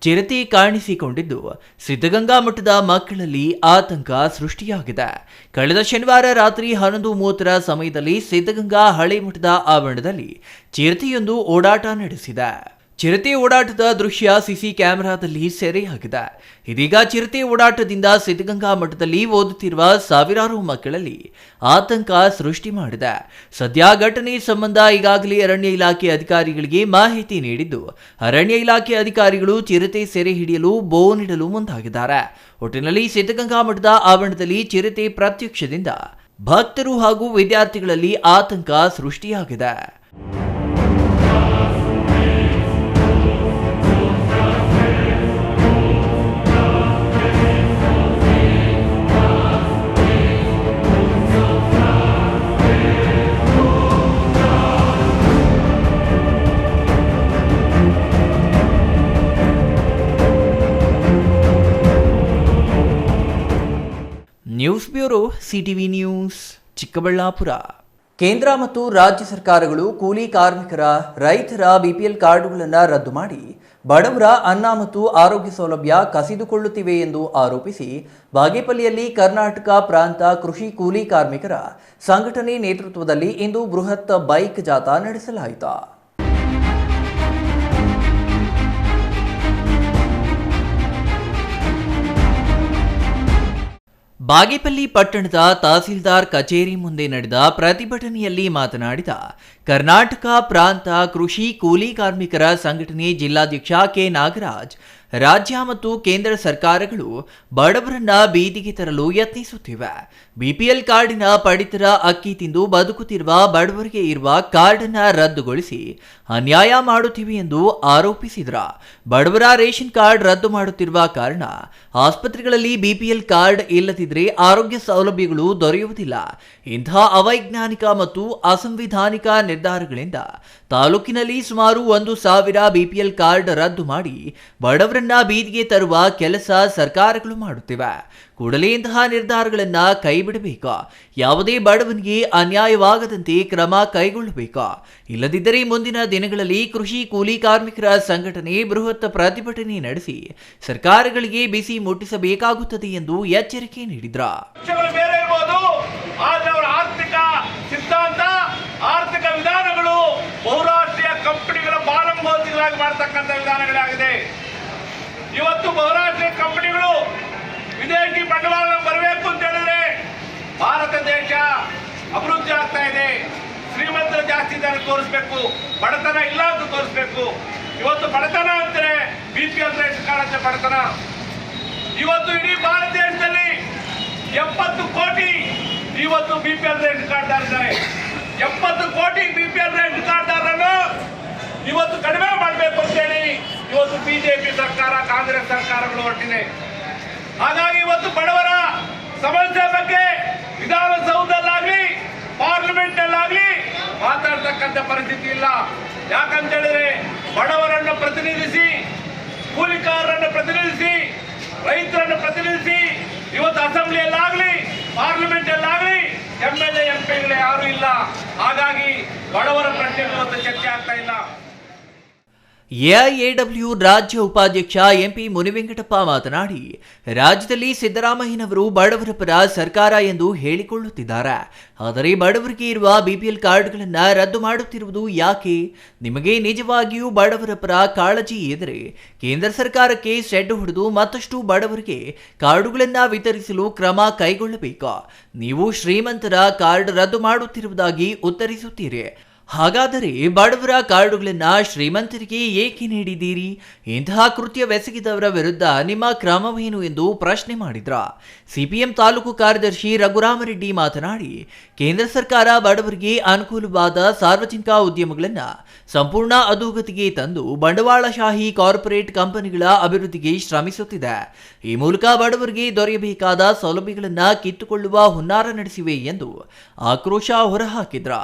A: ಚಿರತೆ ಕಾಣಿಸಿಕೊಂಡಿದ್ದು ಸಿದ್ಧಗಂಗಾ ಮಠದ ಮಕ್ಕಳಲ್ಲಿ ಆತಂಕ ಸೃಷ್ಟಿಯಾಗಿದೆ. ಕಳೆದ ಶನಿವಾರ ರಾತ್ರಿ 11:30 ಸಮಯದಲ್ಲಿ ಸಿದ್ಧಗಂಗಾ ಹಳೆ ಮಠದ ಆವರಣದಲ್ಲಿ ಚಿರತೆಯೊಂದು ಓಡಾಟ ನಡೆಸಿದೆ. ಚಿರತೆ ಓಡಾಟದ ದೃಶ್ಯ ಸಿಸಿ ಕ್ಯಾಮೆರಾದಲ್ಲಿ ಸೆರೆಯಾಗಿದೆ. ಇದೀಗ ಚಿರತೆ ಓಡಾಟದಿಂದ ಸಿದ್ಧಗಂಗಾ ಮಠದಲ್ಲಿ ಓದುತ್ತಿರುವ ಸಾವಿರಾರು ಮಕ್ಕಳಲ್ಲಿ ಆತಂಕ ಸೃಷ್ಟಿ ಮಾಡಿದೆ. ಸದ್ಯ ಘಟನೆ ಸಂಬಂಧ ಈಗಾಗಲೇ ಅರಣ್ಯ ಇಲಾಖೆ ಅಧಿಕಾರಿಗಳಿಗೆ ಮಾಹಿತಿ ನೀಡಿದ್ದು ಅರಣ್ಯ ಇಲಾಖೆ ಅಧಿಕಾರಿಗಳು ಚಿರತೆ ಸೆರೆ ಹಿಡಿಯಲು ಬೋನಿಡಲು ಮುಂದಾಗಿದ್ದಾರೆ. ಒಟ್ಟಿನಲ್ಲಿ ಸಿದ್ಧಗಂಗಾ ಮಠದ ಆವರಣದಲ್ಲಿ ಚಿರತೆ ಪ್ರತ್ಯಕ್ಷದಿಂದ ಭಕ್ತರು ಹಾಗೂ ವಿದ್ಯಾರ್ಥಿಗಳಲ್ಲಿ ಆತಂಕ ಸೃಷ್ಟಿಯಾಗಿದೆ. News bureau, CTV news, Chikkaballapur. ಕೇಂದ್ರ ಮತ್ತು ರಾಜ್ಯ ಸರ್ಕಾರಗಳು ಕೂಲಿ ಕಾರ್ಮಿಕರ, ರೈತರ ಬಿಪಿಎಲ್ ಕಾರ್ಡುಗಳನ್ನು ರದ್ದು ಮಾಡಿ ಬಡವರ ಅನ್ನ ಮತ್ತು ಆರೋಗ್ಯ ಸೌಲಭ್ಯ ಕಸಿದುಕೊಳ್ಳುತ್ತಿವೆ ಎಂದು ಆರೋಪಿಸಿ ಬಾಗೇಪಲ್ಲಿಯಲ್ಲಿ ಕರ್ನಾಟಕ ಪ್ರಾಂತ ಕೃಷಿ ಕೂಲಿ ಕಾರ್ಮಿಕರ ಸಂಘಟನೆ ನೇತೃತ್ವದಲ್ಲಿ ಇಂದು ಬೃಹತ್ ಬೈಕ್ ಜಾಥಾ ನಡೆಸಲಾಯಿತು. ಬಾಗೇಪಲ್ಲಿ ಪಟ್ಟಣದ ತಹಸೀಲ್ದಾರ್ ಕಚೇರಿ ಮುಂದೆ ನಡೆದ ಪ್ರತಿಭಟನೆಯಲ್ಲಿ ಮಾತನಾಡಿದ ಕರ್ನಾಟಕ ಪ್ರಾಂತ ಕೃಷಿ ಕೂಲಿ ಕಾರ್ಮಿಕರ ಸಂಘಟನೆ ಜಿಲ್ಲಾಧ್ಯಕ್ಷ ಕೆ ನಾಗರಾಜ್, ರಾಜ್ಯ ಮತ್ತು ಕೇಂದ್ರ ಸರ್ಕಾರಗಳು ಬಡವರನ್ನ ಬೀದಿಗೆ ತರಲು ಯತ್ನಿಸುತ್ತಿವೆ. ಬಿಪಿಎಲ್ ಕಾರ್ಡಿನ ಪಡಿತರ ಅಕ್ಕಿ ತಿಂದು ಬದುಕುತ್ತಿರುವ ಬಡವರಿಗೆ ಇರುವ ಕಾರ್ಡನ್ನ ರದ್ದುಗೊಳಿಸಿ ಅನ್ಯಾಯ ಮಾಡುತ್ತಿವೆ ಎಂದು ಆರೋಪಿಸಿದರು. ಬಡವರ ರೇಷನ್ ಕಾರ್ಡ್ ರದ್ದು ಮಾಡುತ್ತಿರುವ ಕಾರಣ ಆಸ್ಪತ್ರೆಗಳಲ್ಲಿ ಬಿಪಿಎಲ್ ಕಾರ್ಡ್ ಇಲ್ಲದಿದ್ದರೆ ಆರೋಗ್ಯ ಸೌಲಭ್ಯಗಳು ದೊರೆಯುವುದಿಲ್ಲ. ಇಂತಹ ಅವೈಜ್ಞಾನಿಕ ಮತ್ತು ಅಸಂವಿಧಾನಿಕ ನಿರ್ಧಾರಗಳಿಂದ ತಾಲೂಕಿನಲ್ಲಿ ಸುಮಾರು 1,000 ಬಿಪಿಎಲ್ ಕಾರ್ಡ್ ರದ್ದು ಮಾಡಿ ಬಡವರನ್ನ ಬೀದಿಗೆ ತರುವ ಕೆಲಸ ಸರ್ಕಾರಗಳು ಮಾಡುತ್ತಿವೆ. ಕೂಡಲೇ ಇಂತಹ ನಿರ್ಧಾರಗಳನ್ನು ಕೈಬಿಡಬೇಕು. ಯಾವುದೇ ಬಡವನಿಗೆ ಅನ್ಯಾಯವಾಗದಂತೆ ಕ್ರಮ ಕೈಗೊಳ್ಳಬೇಕು. ಇಲ್ಲದಿದ್ದರೆ ಮುಂದಿನ ದಿನಗಳಲ್ಲಿ ಕೃಷಿ ಕೂಲಿ ಕಾರ್ಮಿಕರ ಸಂಘಟನೆ ಬೃಹತ್ ಪ್ರತಿಭಟನೆ ನಡೆಸಿ ಸರ್ಕಾರಗಳಿಗೆ ಬಿಸಿ ಮುಟ್ಟಿಸಬೇಕಾಗುತ್ತದೆ ಎಂದು ಎಚ್ಚರಿಕೆ ನೀಡಿದರು.
K: ಆರ್ಥಿಕ ವಿಧಾನಗಳು ಬಹುರಾಷ್ಟ್ರೀಯ ಕಂಪನಿಗಳ ಬಾಲಂಬೋದಿಗಳಾಗಿ ಮಾಡತಕ್ಕಂಥ ವಿಧಾನಗಳಾಗಿದೆ. ಇವತ್ತು ಬಹುರಾಷ್ಟ್ರೀಯ ಕಂಪನಿಗಳು ವಿದೇಶಿ ಬಂಡವಾಳ ಬರಬೇಕು ಅಂತ ಹೇಳಿದ್ರೆ ಭಾರತ ದೇಶ ಅಭಿವೃದ್ಧಿ ಆಗ್ತಾ ಇದೆ. ಶ್ರೀಮಂತರ ಜಾಸ್ತಿ ಇದ್ದಾರೆ ತೋರಿಸ್ಬೇಕು, ಬಡತನ ಇಲ್ಲ ಅಂತ ತೋರಿಸ್ಬೇಕು. ಇವತ್ತು ಬಡತನ ಅಂತಾರೆ ಬಿಪಿಎಲ್ ರೇಷನ್ ಕಾರ್ಡ್ ಅಂತ ಬಡತನ. ಇವತ್ತು ಇಡೀ ಭಾರತ ದೇಶದಲ್ಲಿ 70 ಕೋಟಿ ಇವತ್ತು ಬಿಪಿಎಲ್ ರೇಷನ್ ಕಾರ್ಡ್ದಾರಿದ್ದಾರೆ. 70 ಕೋಟಿ ಬಿಪಿಎಲ್ ರೇಷನ್ ಕಾರ್ಡ್ದಾರರನ್ನು ಇವತ್ತು ಕಡಿಮೆ ಮಾಡಬೇಕು ಅಂತೇಳಿ ಇವತ್ತು ಬಿಜೆಪಿ ಸರ್ಕಾರ, ಕಾಂಗ್ರೆಸ್ ಸರ್ಕಾರಗಳು ಹೊರಟಿದೆ. ಹಾಗಾಗಿ ಇವತ್ತು ಬಡವರ ಸಮಸ್ಯೆ ಬಗ್ಗೆ ವಿಧಾನಸೌಧದಲ್ಲಾಗ್ಲಿ ಪಾರ್ಲಿಮೆಂಟ್ ನಲ್ಲಾಗ್ಲಿ ಮಾತಾಡ್ತಕ್ಕಂಥ ಪರಿಸ್ಥಿತಿ ಇಲ್ಲ. ಯಾಕಂತ ಹೇಳಿದ್ರೆ ಬಡವರನ್ನು ಪ್ರತಿನಿಧಿಸಿ, ಕೂಲಿಕಾರರನ್ನು ಪ್ರತಿನಿಧಿಸಿ, ರೈತರನ್ನು ಪ್ರತಿನಿಧಿಸಿ ಇವತ್ತು ಅಸೆಂಬ್ಲಿಯಲ್ಲಾಗ್ಲಿ ಪಾರ್ಲಿಮೆಂಟ್ ಅಲ್ಲಾಗ್ಲಿ MLA MP ಯಾರು ಇಲ್ಲ. ಹಾಗಾಗಿ ಬಡವರ ಪ್ರಶ್ನೆಗಳು ಇವತ್ತು ಚರ್ಚೆ ಆಗ್ತಾ ಇಲ್ಲ.
A: ಎಐಎಡಬ್ಲ್ಯೂ ರಾಜ್ಯ ಉಪಾಧ್ಯಕ್ಷ ಎಂಪಿ ಮುನಿವೆಂಕಟಪ್ಪ ಮಾತನಾಡಿ, ರಾಜ್ಯದಲ್ಲಿ ಸಿದ್ದರಾಮಯ್ಯನವರು ಬಡವರ ಪರ ಸರ್ಕಾರ ಎಂದು ಹೇಳಿಕೊಳ್ಳುತ್ತಿದ್ದಾರೆ. ಆದರೆ ಬಡವರಿಗೆ ಇರುವ ಬಿಪಿಎಲ್ ಕಾರ್ಡ್ಗಳನ್ನು ರದ್ದು ಮಾಡುತ್ತಿರುವುದು ಯಾಕೆ? ನಿಮಗೆ ನಿಜವಾಗಿಯೂ ಬಡವರ ಪರ ಕಾಳಜಿ ಇದ್ದರೆ ಕೇಂದ್ರ ಸರ್ಕಾರಕ್ಕೆ ಸೆಡ್ಡು ಹೊಡೆದು ಮತ್ತಷ್ಟು ಬಡವರಿಗೆ ಕಾರ್ಡುಗಳನ್ನು ವಿತರಿಸಲು ಕ್ರಮ ಕೈಗೊಳ್ಳಬೇಕು. ನೀವು ಶ್ರೀಮಂತರ ಕಾರ್ಡ್ ರದ್ದು ಮಾಡುತ್ತಿರುವುದಾಗಿ ಉತ್ತರಿಸುತ್ತೀರಿ. ಹಾಗಾದರೆ ಬಡವರ ಕಾರ್ಡುಗಳನ್ನು ಶ್ರೀಮಂತರಿಗೆ ಏಕೆ ನೀಡಿದ್ದೀರಿ? ಇಂತಹ ಕೃತ್ಯವೆಸಗಿದವರ ವಿರುದ್ಧ ನಿಮ್ಮ ಕ್ರಮವೇನು ಎಂದು ಪ್ರಶ್ನೆ ಮಾಡಿದ್ರ ಸಿಪಿಎಂ ತಾಲೂಕು ಕಾರ್ಯದರ್ಶಿ ರಘುರಾಮರೆಡ್ಡಿ ಮಾತನಾಡಿ, ಕೇಂದ್ರ ಸರ್ಕಾರ ಬಡವರಿಗೆ ಅನುಕೂಲವಾದ ಸಾರ್ವಜನಿಕ ಉದ್ಯಮಗಳನ್ನು ಸಂಪೂರ್ಣ ಅಧೋಗತಿಗೆ ತಂದು ಬಂಡವಾಳಶಾಹಿ ಕಾರ್ಪೊರೇಟ್ ಕಂಪನಿಗಳ ಅಭಿವೃದ್ಧಿಗೆ ಶ್ರಮಿಸುತ್ತಿದೆ. ಈ ಮೂಲಕ ಬಡವರಿಗೆ ದೊರೆಯಬೇಕಾದ ಸೌಲಭ್ಯಗಳನ್ನು ಕಿತ್ತುಕೊಳ್ಳುವ ಹುನ್ನಾರ ನಡೆಸಿವೆ ಎಂದು ಆಕ್ರೋಶ ಹೊರಹಾಕಿದ್ರ.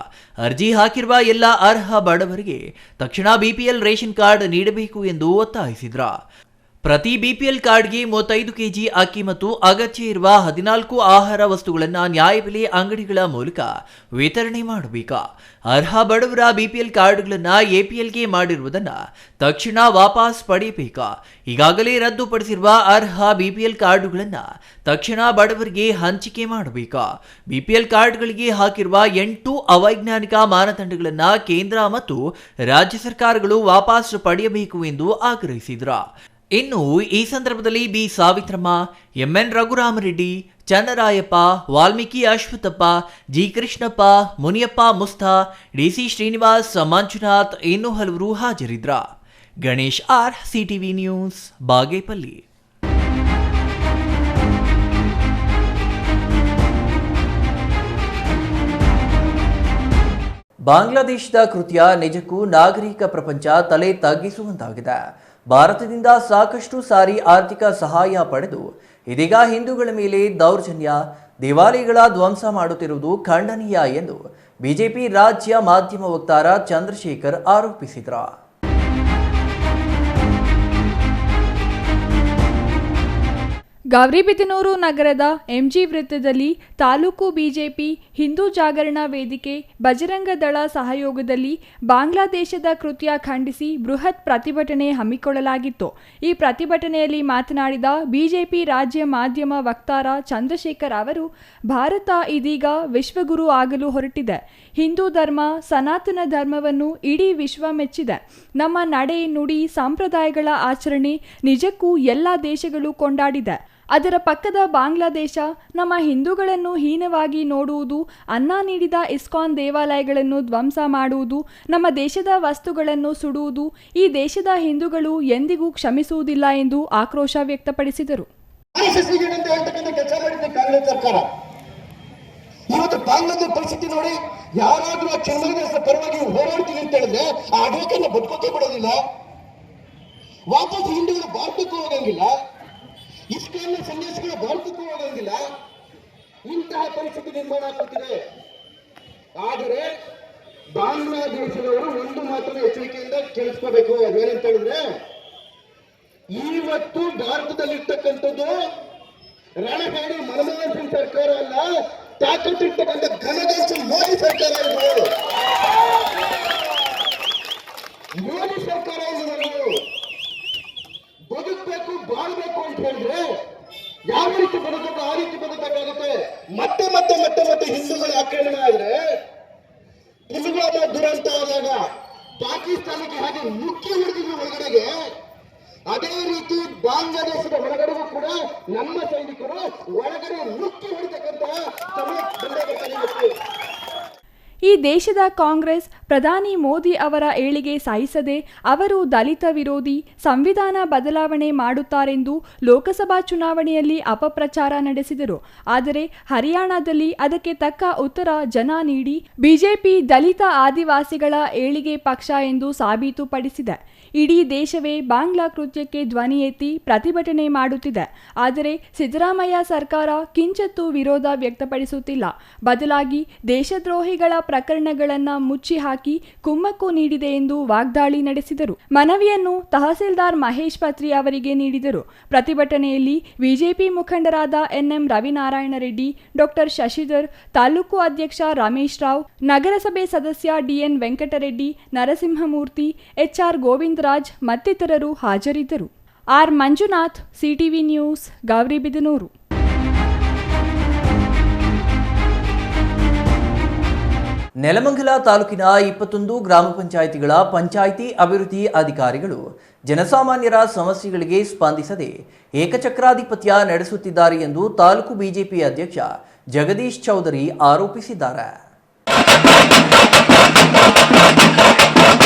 A: ಅರ್ಜಿ ಹಾಕಿರುವ ಎಲ್ಲ ಅರ್ಹ ಬಡವರಿಗೆ ತಕ್ಷಣ ಬಿಪಿಎಲ್ ರೇಷನ್ ಕಾರ್ಡ್ ನೀಡಬೇಕು ಎಂದು ಒತ್ತಾಯಿಸಿದ್ರ. ಪ್ರತಿ ಬಿಪಿಎಲ್ ಕಾರ್ಡ್ಗೆ 35 ಕೆಜಿ ಅಕ್ಕಿ ಮತ್ತು ಅಗತ್ಯ ಇರುವ 14 ಆಹಾರ ವಸ್ತುಗಳನ್ನು ನ್ಯಾಯಬೆಲೆ ಅಂಗಡಿಗಳ ಮೂಲಕ ವಿತರಣೆ ಮಾಡಬೇಕು. ಅರ್ಹ ಬಡವರ ಬಿಪಿಎಲ್ ಕಾರ್ಡ್ಗಳನ್ನು ಎಪಿಎಲ್ಗೆ ಮಾಡಿರುವುದನ್ನು ತಕ್ಷಣ ವಾಪಸ್ ಪಡೆಯಬೇಕು. ಈಗಾಗಲೇ ರದ್ದುಪಡಿಸಿರುವ ಅರ್ಹ ಬಿಪಿಎಲ್ ಕಾರ್ಡುಗಳನ್ನು ತಕ್ಷಣ ಬಡವರಿಗೆ ಹಂಚಿಕೆ ಮಾಡಬೇಕು. ಬಿಪಿಎಲ್ ಕಾರ್ಡ್ಗಳಿಗೆ ಹಾಕಿರುವ 8 ಅವೈಜ್ಞಾನಿಕ ಮಾನದಂಡಗಳನ್ನು ಕೇಂದ್ರ ಮತ್ತು ರಾಜ್ಯ ಸರ್ಕಾರಗಳು ವಾಪಸ್ ಪಡೆಯಬೇಕು ಎಂದು ಆಗ್ರಹಿಸಿದರು. ಇನ್ನು ಈ ಸಂದರ್ಭದಲ್ಲಿ B Savitramma, MN Raghuramareddy, Channarayappa, Valmiki Ashwathappa, G Krishnappa, Muniyappa Musta, DC Srinivas, Manjunath ಇನ್ನೂ ಹಲವರು ಹಾಜರಿದ್ರ. Ganesh R, CTV news, Bagepalli. ಬಾಂಗ್ಲಾದೇಶದ ಕೃತ್ಯ ನಿಜಕ್ಕೂ ನಾಗರಿಕ ಪ್ರಪಂಚ ತಲೆ ತಗ್ಗಿಸುವಂತಾಗಿದೆ. ಭಾರತದಿಂದ ಸಾಕಷ್ಟು ಸಾರಿ ಆರ್ಥಿಕ ಸಹಾಯ ಪಡೆದು ಇದೀಗ ಹಿಂದೂಗಳ ಮೇಲೆ ದೌರ್ಜನ್ಯ, ದೇವಾಲಯಗಳ ಧ್ವಂಸ ಮಾಡುತ್ತಿರುವುದು ಖಂಡನೀಯ ಎಂದು ಬಿಜೆಪಿ ರಾಜ್ಯ ಮಾಧ್ಯಮ ವಕ್ತಾರ ಚಂದ್ರಶೇಖರ್ ಆರೋಪಿಸಿದರು.
C: ಗೌರಿಬಿದನೂರು ನಗರದ ಎಂಜಿ ವೃತ್ತದಲ್ಲಿ ತಾಲೂಕು ಬಿಜೆಪಿ, ಹಿಂದೂ ಜಾಗರಣ ವೇದಿಕೆ, ಬಜರಂಗ ದಳ ಸಹಯೋಗದಲ್ಲಿ ಬಾಂಗ್ಲಾದೇಶದ ಕೃತ್ಯ ಖಂಡಿಸಿ ಬೃಹತ್ ಪ್ರತಿಭಟನೆ ಹಮ್ಮಿಕೊಳ್ಳಲಾಗಿತ್ತು. ಈ ಪ್ರತಿಭಟನೆಯಲ್ಲಿ ಮಾತನಾಡಿದ ಬಿಜೆಪಿ ರಾಜ್ಯ ಮಾಧ್ಯಮ ವಕ್ತಾರ ಚಂದ್ರಶೇಖರ್ ಅವರು, ಭಾರತ ಇದೀಗ ವಿಶ್ವಗುರು ಆಗಲು ಹೊರಟಿದೆ. ಹಿಂದೂ ಧರ್ಮ, ಸನಾತನ ಧರ್ಮವನ್ನು ಇಡೀ ವಿಶ್ವ ಮೆಚ್ಚಿದೆ. ನಮ್ಮ ನಡೆ, ನುಡಿ, ಸಂಪ್ರದಾಯಗಳ ಆಚರಣೆ ನಿಜಕ್ಕೂ ಎಲ್ಲ ದೇಶಗಳು ಕೊಂಡಾಡಿದೆ. ಅದರ ಪಕ್ಕದ ಬಾಂಗ್ಲಾದೇಶ ನಮ್ಮ ಹಿಂದೂಗಳನ್ನು ಹೀನವಾಗಿ ನೋಡುವುದು, ಅನ್ನ ನೀಡಿದ ಇಸ್ಕಾನ್ ದೇವಾಲಯಗಳನ್ನು ಧ್ವಂಸ ಮಾಡುವುದು, ನಮ್ಮ ದೇಶದ ವಸ್ತುಗಳನ್ನು ಸುಡುವುದು ಈ ದೇಶದ ಹಿಂದೂಗಳು ಎಂದಿಗೂ ಕ್ಷಮಿಸುವುದಿಲ್ಲ ಎಂದು ಆಕ್ರೋಶ ವ್ಯಕ್ತಪಡಿಸಿದರು.
L: ಇವತ್ತು ಬಾಂಗ್ಲಾದೇಶ ಪರಿಸ್ಥಿತಿ ನೋಡಿ, ಯಾರಾದ್ರೂ ಆ ಚರ್ಮದ ಪರವಾಗಿ ಹೋರಾಡ್ತೀವಿ ಅಂತ ಹೇಳಿದ್ರೆ ಆ ಆಡಳಿತನ ಬದುಕೋಕೆ ಬಿಡೋದಿಲ್ಲ. ವಾಪಸ್ ಹಿಂದೂಗಳು ಭಾರತಕ್ಕೂ ಹೋಗಂಗಿಲ್ಲ, ಇಸ್ಕಾನ್ನ ಸನ್ಯಾಸಿಗಳು ಭಾರತಕ್ಕೂ ಹೋಗಂಗಿಲ್ಲ. ಇಂತಹ ಪರಿಸ್ಥಿತಿ ನಿರ್ಮಾಣ ಆಗ್ತಿದೆ. ಆದರೆ ಬಾಂಗ್ಲಾದೇಶದವರು ಒಂದು ಮಾತನ್ನು ಎಚ್ಚರಿಕೆಯಿಂದ ಕೇಳಿಸ್ಕೋಬೇಕು. ಅದೇನಂತ ಹೇಳಿದ್ರೆ, ಇವತ್ತು ಭಾರತದಲ್ಲಿರ್ತಕ್ಕಂಥದ್ದು ರಣಹೇಡಿ ಮನಮೋಹನ್ ಸಿಂಗ್ ಸರ್ಕಾರ ಅಲ್ಲ, ತಾಕತ್ತಿರ್ತಕ್ಕಂಥ ಘನದೇಶ ಮೋದಿ ಸರ್ಕಾರ ಇದೆ. ಮೋದಿ ಸರ್ಕಾರ ಇದೆ. ಬದುಕಬೇಕು, ಬಾಳ್ಬೇಕು ಅಂತ ಹೇಳಿದ್ರೆ ಯಾವ ರೀತಿ ಬದುಕಬೇಕು ಆ ರೀತಿ ಬದುಕಬೇಕಾಗುತ್ತೆ. ಮತ್ತೆ ಮತ್ತೆ ಮತ್ತೆ ಮತ್ತೆ ಹಿಂದೂಗಳ ಆಕ್ರಮಣ ಆದ್ರೆ, ಪುಲ್ವಾಮಾ ದುರಂತ ಆದಾಗ ಪಾಕಿಸ್ತಾನಕ್ಕೆ ಹಾಗೆ ಮುಖ್ಯ ಹೊಡೆದಿದ್ರು ಒಳಗಡೆಗೆ, ಅದೇ ರೀತಿ ಬಾಂಗ್ಲಾದೇಶದ ಒಳಗಡೆಗೂ ಕೂಡ ನಮ್ಮ ಸೈನಿಕರು ಒಳಗಡೆ ಮುಖ್ಯ ಹೊಡೆತಕ್ಕಂತಹ ಸಮಯ ಬಂದಾಗಬೇಕು.
C: ಈ ದೇಶದ ಕಾಂಗ್ರೆಸ್ ಪ್ರಧಾನಿ ಮೋದಿ ಅವರ ಏಳಿಗೆ ಸಹಿಸದೆ ಅವರು ದಲಿತ ವಿರೋಧಿ, ಸಂವಿಧಾನ ಬದಲಾವಣೆ ಮಾಡುತ್ತಾರೆಂದು ಲೋಕಸಭಾ ಚುನಾವಣೆಯಲ್ಲಿ ಅಪಪ್ರಚಾರ ನಡೆಸಿದರು. ಆದರೆ ಹರಿಯಾಣದಲ್ಲಿ ಅದಕ್ಕೆ ತಕ್ಕ ಉತ್ತರ ಜನ ನೀಡಿ ಬಿಜೆಪಿ ದಲಿತ ಆದಿವಾಸಿಗಳ ಏಳಿಗೆ ಪಕ್ಷ ಎಂದು ಸಾಬೀತುಪಡಿಸಿದೆ. ಇಡೀ ದೇಶವೇ ಬಾಂಗ್ಲಾ ಕೃತ್ಯಕ್ಕೆ ಧ್ವನಿ ಎತ್ತಿ ಪ್ರತಿಭಟನೆ ಮಾಡುತ್ತಿದೆ. ಆದರೆ ಸಿದ್ದರಾಮಯ್ಯ ಸರ್ಕಾರ ಕಿಂಚತ್ತೂ ವಿರೋಧ ವ್ಯಕ್ತಪಡಿಸುತ್ತಿಲ್ಲ. ಬದಲಾಗಿ ದೇಶದ್ರೋಹಿಗಳ ಪ್ರಕರಣಗಳನ್ನು ಮುಚ್ಚಿ ಹಾಕಿ ಕುಮ್ಮಕ್ಕು ನೀಡಿದೆ ಎಂದು ವಾಗ್ದಾಳಿ ನಡೆಸಿದರು. ಮನವಿಯನ್ನು ತಹಸೀಲ್ದಾರ್ ಮಹೇಶ್ ಪತ್ರಿ ಅವರಿಗೆ ನೀಡಿದರು. ಪ್ರತಿಭಟನೆಯಲ್ಲಿ ಬಿಜೆಪಿ ಮುಖಂಡರಾದ ಎನ್ಎಂ ರವಿನಾರಾಯಣ ರೆಡ್ಡಿ, ಡಾಕ್ಟರ್ ಶಶಿಧರ್, ತಾಲೂಕು ಅಧ್ಯಕ್ಷ ರಮೇಶ್ ರಾವ್, ನಗರಸಭೆ ಸದಸ್ಯ ಡಿಎನ್ ವೆಂಕಟರೆಡ್ಡಿ, ನರಸಿಂಹಮೂರ್ತಿ, ಎಚ್ಆರ್ ಗೋವಿಂದರಾಜ್ ಮತ್ತಿತರರು ಹಾಜರಿದ್ದರು. R Manjunath, CTV news, Gauribidanur.
A: Nelamangala ತಾಲೂಕಿನ 21 ಗ್ರಾಮ ಪಂಚಾಯಿತಿಗಳ ಪಂಚಾಯಿತಿ ಅಭಿವೃದ್ಧಿ ಅಧಿಕಾರಿಗಳು ಜನಸಾಮಾನ್ಯರ ಸಮಸ್ಯೆಗಳಿಗೆ ಸ್ಪಂದಿಸದೆ ಏಕಚಕ್ರಾಧಿಪತ್ಯ ನಡೆಸುತ್ತಿದ್ದಾರೆ ಎಂದು ತಾಲೂಕು ಬಿಜೆಪಿ ಅಧ್ಯಕ್ಷ ಜಗದೀಶ್ ಚೌಧರಿ ಆರೋಪಿಸಿದ್ದಾರೆ.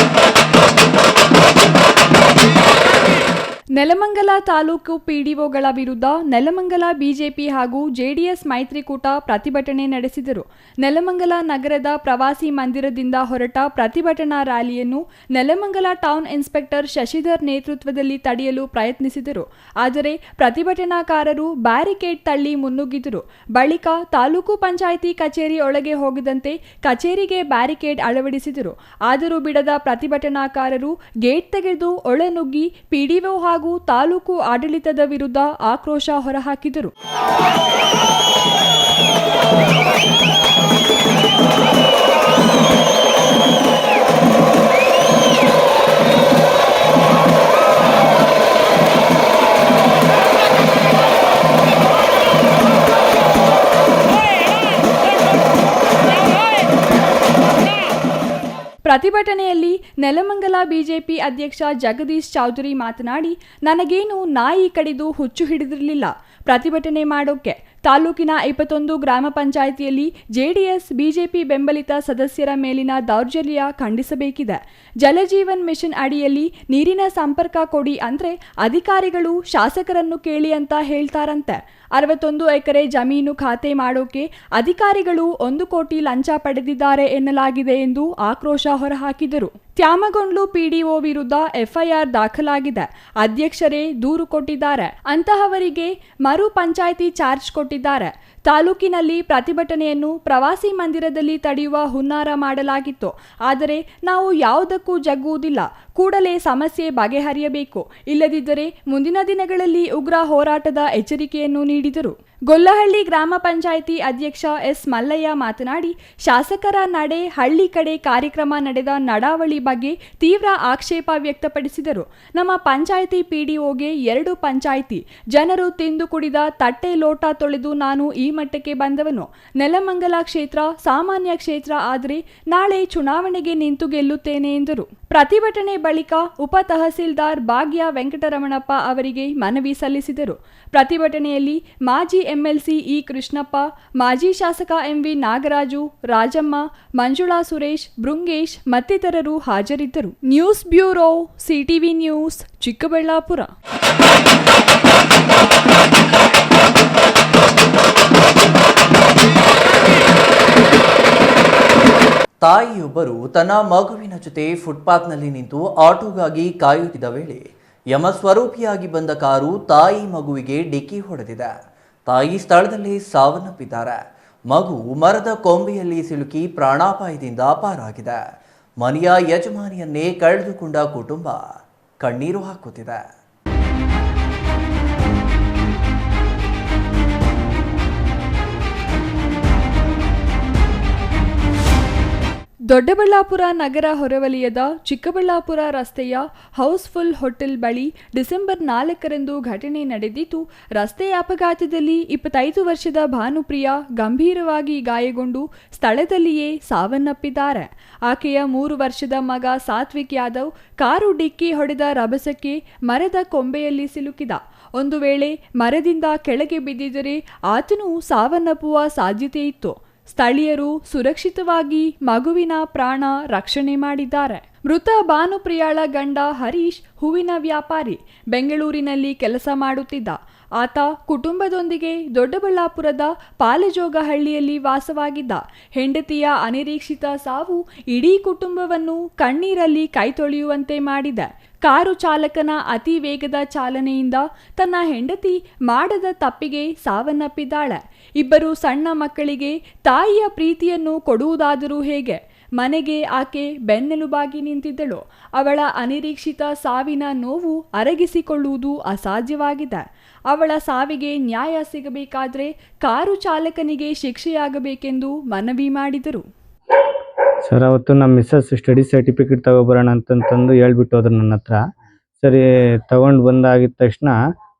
C: ನೆಲಮಂಗಲ ತಾಲೂಕು ಪಿಡಿಒಗಳ ವಿರುದ್ಧ ನೆಲಮಂಗಲ ಬಿಜೆಪಿ ಹಾಗೂ ಜೆಡಿಎಸ್ ಮೈತ್ರಿಕೂಟ ಪ್ರತಿಭಟನೆ ನಡೆಸಿದರು. ನೆಲಮಂಗಲ ನಗರದ ಪ್ರವಾಸಿ ಮಂದಿರದಿಂದ ಹೊರಟ ಪ್ರತಿಭಟನಾ ರ್ಯಾಲಿಯನ್ನು ನೆಲಮಂಗಲ ಟೌನ್ ಇನ್ಸ್ಪೆಕ್ಟರ್ ಶಶಿಧರ್ ನೇತೃತ್ವದಲ್ಲಿ ತಡೆಯಲು ಪ್ರಯತ್ನಿಸಿದರು. ಆದರೆ ಪ್ರತಿಭಟನಾಕಾರರು ಬ್ಯಾರಿಕೇಡ್ ತಳ್ಳಿ ಮುನ್ನುಗ್ಗಿದರು. ಬಳಿಕ ತಾಲೂಕು ಪಂಚಾಯಿತಿ ಕಚೇರಿ ಒಳಗೆ ಹೋಗದಂತೆ ಕಚೇರಿಗೆ ಬ್ಯಾರಿಕೇಡ್ ಅಳವಡಿಸಿದರು. ಆದರೂ ಬಿಡದ ಪ್ರತಿಭಟನಾಕಾರರು ಗೇಟ್ ತೆಗೆದು ಒಳನುಗ್ಗಿ ಪಿಡಿಒ ಹಾಗೂ ತಾಲೂಕು ಆಡಳಿತದ ವಿರುದ್ಧ ಆಕ್ರೋಶ ಹೊರಹಾಕಿದರು. ಪ್ರತಿಭಟನೆಯಲ್ಲಿ ನೆಲಮಂಗಲ ಬಿಜೆಪಿ ಅಧ್ಯಕ್ಷ ಜಗದೀಶ್ ಚೌಧರಿ ಮಾತನಾಡಿ, ನನಗೇನು ನಾಯಿ ಕಡಿದು ಹುಚ್ಚು ಹಿಡಿದಿರಲಿಲ್ಲ ಪ್ರತಿಭಟನೆ ಮಾಡೋಕೆ. ತಾಲೂಕಿನ 21 ಗ್ರಾಮ ಪಂಚಾಯಿತಿಯಲ್ಲಿ ಜೆಡಿಎಸ್ ಬಿಜೆಪಿ ಬೆಂಬಲಿತ ಸದಸ್ಯರ ಮೇಲಿನ ದೌರ್ಜನ್ಯ ಖಂಡಿಸಬೇಕಿದೆ. ಜಲಜೀವನ್ ಮಿಷನ್ ಅಡಿಯಲ್ಲಿ ನೀರಿನ ಸಂಪರ್ಕ ಕೊಡಿ ಅಂದ್ರೆ ಅಧಿಕಾರಿಗಳು ಶಾಸಕರನ್ನು ಕೇಳಿ ಅಂತ ಹೇಳ್ತಾರಂತೆ. 61 ಎಕರೆ ಜಮೀನು ಖಾತೆ ಮಾಡೋಕೆ ಅಧಿಕಾರಿಗಳು 1 ಕೋಟಿ ಲಂಚ ಪಡೆದಿದ್ದಾರೆ ಎನ್ನಲಾಗಿದೆ ಎಂದು ಆಕ್ರೋಶ ಹೊರಹಾಕಿದರು. ತ್ಯಾಮಗೊಂಡ್ಲು ಪಿಡಿಒ ವಿರುದ್ಧ ಎಫ್ಐಆರ್ ದಾಖಲಾಗಿದೆ. ಅಧ್ಯಕ್ಷರೇ ದೂರು ಕೊಟ್ಟಿದ್ದಾರೆ. ಅಂತಹವರಿಗೆ ಮರು ಪಂಚಾಯಿತಿ ಚಾರ್ಜ್ ಕೊಟ್ಟಿದ್ದಾರೆ. ತಾಲೂಕಿನಲ್ಲಿ ಪ್ರತಿಭಟನೆಯನ್ನು ಪ್ರವಾಸಿ ಮಂದಿರದಲ್ಲಿ ತಡೆಯುವ ಹುನ್ನಾರ ಮಾಡಲಾಗಿತ್ತು. ಆದರೆ ನಾವು ಯಾವುದಕ್ಕೂ ಜಗ್ಗುವುದಿಲ್ಲ. ಕೂಡಲೇ ಸಮಸ್ಯೆ ಬಗೆಹರಿಯಬೇಕು. ಇಲ್ಲದಿದ್ದರೆ ಮುಂದಿನ ದಿನಗಳಲ್ಲಿ ಉಗ್ರ ಹೋರಾಟದ ಎಚ್ಚರಿಕೆಯನ್ನು ನೀಡಿದರು. ಗೊಲ್ಲಹಳ್ಳಿ ಗ್ರಾಮ ಪಂಚಾಯಿತಿ ಅಧ್ಯಕ್ಷ ಎಸ್ ಮಲ್ಲಯ್ಯ ಮಾತನಾಡಿ, ಶಾಸಕರ ನಡೆ ಹಳ್ಳಿ ಕಡೆ ಕಾರ್ಯಕ್ರಮ ನಡೆದ ನಡಾವಳಿ ಬಗ್ಗೆ ತೀವ್ರ ಆಕ್ಷೇಪ ವ್ಯಕ್ತಪಡಿಸಿದರು. ನಮ್ಮ ಪಂಚಾಯಿತಿ ಪಿಡಿಒಗೆ 2 ಪಂಚಾಯಿತಿ, ಜನರು ತಿಂದು ಕುಡಿದ ತಟ್ಟೆ ಲೋಟ ತೊಳೆದು ನಾನು ಈ ಮಟ್ಟಕ್ಕೆ ಬಂದವನು. ನೆಲಮಂಗಲ ಕ್ಷೇತ್ರ ಸಾಮಾನ್ಯ ಕ್ಷೇತ್ರ ಆದರೆ ನಾಳೆ ಚುನಾವಣೆಗೆ ನಿಂತು ಗೆಲ್ಲುತ್ತೇನೆ ಎಂದರು. ಪ್ರತಿಭಟನೆ ಬಳಿಕ ಉಪ ತಹಸೀಲ್ದಾರ್ ಭಾಗ್ಯ ವೆಂಕಟರಮಣಪ್ಪ ಅವರಿಗೆ ಮನವಿ ಸಲ್ಲಿಸಿದರು. ಪ್ರತಿಭಟನೆಯಲ್ಲಿ ಮಾಜಿ ಎಂಎಲ್ಸಿ ಇ ಕೃಷ್ಣಪ್ಪ, ಮಾಜಿ ಶಾಸಕ ಎಂವಿ ನಾಗರಾಜು, ರಾಜಮ್ಮ, ಮಂಜುಳಾ ಸುರೇಶ್, ಬೃಂಗೇಶ್ ಮತ್ತಿತರರು ಹಾಜರಿದ್ದರು. News bureau, CTV news, Chikkaballapur.
A: ತಾಯಿಯೊಬ್ಬರು ತನ್ನ ಮಗುವಿನ ಜೊತೆ ಫುಟ್ಪಾತ್ನಲ್ಲಿ ನಿಂತು ಆಟೋಗಾಗಿ ಕಾಯುತ್ತಿದ್ದ ವೇಳೆ ಯಮಸ್ವರೂಪಿಯಾಗಿ ಬಂದ ಕಾರು ತಾಯಿ ಮಗುವಿಗೆ ಡಿಕ್ಕಿ ಹೊಡೆದಿದೆ. ತಾಯಿ ಸ್ಥಳದಲ್ಲೇ ಸಾವನ್ನಪ್ಪಿದ್ದಾರೆ. ಮಗು ಮರದ ಕೊಂಬೆಯಲ್ಲಿ ಸಿಲುಕಿ ಪ್ರಾಣಾಪಾಯದಿಂದ ಪಾರಾಗಿದೆ. ಮನೆಯ ಯಜಮಾನಿಯನ್ನೇ ಕಳೆದುಕೊಂಡ ಕುಟುಂಬ ಕಣ್ಣೀರು ಹಾಕುತ್ತಿದೆ.
C: ದೊಡ್ಡಬಳ್ಳಾಪುರ ನಗರ ಹೊರವಲಯದ ಚಿಕ್ಕಬಳ್ಳಾಪುರ ರಸ್ತೆಯ ಹೌಸ್ಫುಲ್ ಹೋಟೆಲ್ ಬಳಿ ಡಿಸೆಂಬರ್ 4ರಂದು ಘಟನೆ ನಡೆದಿದ್ದು, ರಸ್ತೆ ಅಪಘಾತದಲ್ಲಿ 25 ವರ್ಷದ ಭಾನುಪ್ರಿಯಾ ಗಂಭೀರವಾಗಿ ಗಾಯಗೊಂಡು ಸ್ಥಳದಲ್ಲಿಯೇ ಸಾವನ್ನಪ್ಪಿದ್ದಾರೆ. ಆಕೆಯ 3 ವರ್ಷದ ಮಗ ಸಾತ್ವಿಕ್ ಯಾದವ್ ಕಾರು ಡಿಕ್ಕಿ ಹೊಡೆದ ರಭಸಕ್ಕೆ ಮರದ ಕೊಂಬೆಯಲ್ಲಿ ಸಿಲುಕಿದ. ಒಂದು ವೇಳೆ ಮರದಿಂದ ಕೆಳಗೆ ಬಿದ್ದಿದ್ದರೆ ಆತನು ಸಾವನ್ನಪ್ಪುವ ಸಾಧ್ಯತೆ ಇತ್ತು. ಸ್ಥಳೀಯರು ಸುರಕ್ಷಿತವಾಗಿ ಮಗುವಿನ ಪ್ರಾಣ ರಕ್ಷಣೆ ಮಾಡಿದ್ದಾರೆ. ಮೃತ ಭಾನುಪ್ರಿಯಾಳ ಗಂಡ ಹರೀಶ್ ಹೂವಿನ ವ್ಯಾಪಾರಿ, ಬೆಂಗಳೂರಿನಲ್ಲಿ ಕೆಲಸ ಮಾಡುತ್ತಿದ್ದ. ಆತ ಕುಟುಂಬದೊಂದಿಗೆ ದೊಡ್ಡಬಳ್ಳಾಪುರದ ಪಾಲಜೋಗಹಳ್ಳಿಯಲ್ಲಿ ವಾಸವಾಗಿದ್ದ. ಹೆಂಡತಿಯ ಅನಿರೀಕ್ಷಿತ ಸಾವು ಇಡೀ ಕುಟುಂಬವನ್ನು ಕಣ್ಣೀರಲ್ಲಿ ಕೈತೊಳೆಯುವಂತೆ ಮಾಡಿದೆ. ಕಾರು ಚಾಲಕನ ಅತಿ ವೇಗದ ಚಾಲನೆಯಿಂದ ತನ್ನ ಹೆಂಡತಿ ಮಾಡದ ತಪ್ಪಿಗೆ ಸಾವನ್ನಪ್ಪಿದ್ದಾಳೆ. 2 ಸಣ್ಣ ಮಕ್ಕಳಿಗೆ ತಾಯಿಯ ಪ್ರೀತಿಯನ್ನು ಕೊಡುವುದಾದರೂ ಹೇಗೆ? ಮನೆಗೆ ಆಕೆ ಬೆನ್ನೆಲುಬಾಗಿ ನಿಂತಿದ್ದಳು. ಅವಳ ಅನಿರೀಕ್ಷಿತ ಸಾವಿನ ನೋವು ಅರಗಿಸಿಕೊಳ್ಳುವುದು ಅಸಾಧ್ಯವಾಗಿದೆ. ಅವಳ ಸಾವಿಗೆ ನ್ಯಾಯ ಸಿಗಬೇಕಾದ್ರೆ ಕಾರು ಚಾಲಕನಿಗೆ ಶಿಕ್ಷೆಯಾಗಬೇಕೆಂದು ಮನವಿ ಮಾಡಿದರು.
M: ಸರ್, ಅವತ್ತು ನಮ್ಮ ಮಿಸ್ಸಸ್ ಸ್ಟಡಿ ಸರ್ಟಿಫಿಕೇಟ್ ತಗೊಬರೋಣ ಅಂತಂತಂದು ಹೇಳ್ಬಿಟ್ಟು ಹೋದ್ರು ನನ್ನ ಹತ್ರ. ಸರಿ, ತಗೊಂಡು ಬಂದಾಗಿದ್ದ ತಕ್ಷಣ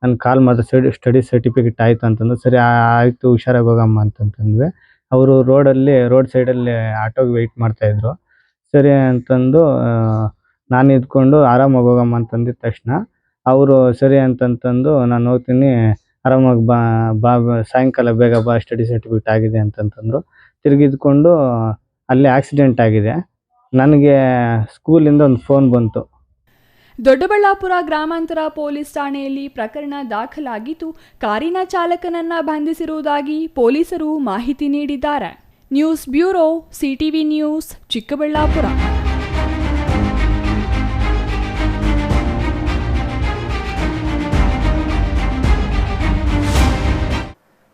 M: ನನ್ನ ಕಾಲ್ ಮಾಡಿದ್ರೆ ಸ್ಟಡಿ ಸರ್ಟಿಫಿಕೇಟ್ ಆಯಿತು ಅಂತಂದು. ಸರಿ ಆಯಿತು, ಹುಷಾರಾಗಿ ಹೋಗಮ್ಮ ಅಂತಂತಂದ್ವಿ. ಅವರು ರೋಡ್ ಸೈಡಲ್ಲಿ ಆಟೋಗೆ ವೆಯ್ಟ್ ಮಾಡ್ತಾಯಿದ್ರು. ಸರಿ ಅಂತಂದು ನಾನು ಇದ್ಕೊಂಡು ಆರಾಮಾಗಿ ಹೋಗಮ್ಮ ಅಂತಂದಿದ್ದ ತಕ್ಷಣ ಅವರು ಸರಿ ಅಂತಂತಂದು ನಾನು ಹೋಗ್ತೀನಿ, ಆರಾಮಾಗಿ ಬಾ ಸಾಯಂಕಾಲ ಬೇಗ ಬಾ, ಸ್ಟಡಿ ಸರ್ಟಿಫಿಕೇಟ್ ಆಗಿದೆ ಅಂತಂತಂದರು. ತಿರುಗಿದ್ಕೊಂಡು ಅಲ್ಲಿ ಆಕ್ಸಿಡೆಂಟ್ ಆಗಿದೆ. ನನಗೆ ಸ್ಕೂಲಿಂದ ಒಂದು ಫೋನ್ ಬಂತು.
C: ದೊಡ್ಡಬಳ್ಳಾಪುರ ಗ್ರಾಮಾಂತರ ಪೊಲೀಸ್ ಠಾಣೆಯಲ್ಲಿ ಪ್ರಕರಣ ದಾಖಲಾಗಿದ್ದು ಕಾರಿನ ಚಾಲಕನನ್ನ ಬಂಧಿಸಿರುವುದಾಗಿ ಪೊಲೀಸರು ಮಾಹಿತಿ ನೀಡಿದ್ದಾರೆ. News bureau, CTV news, Chikkaballapur.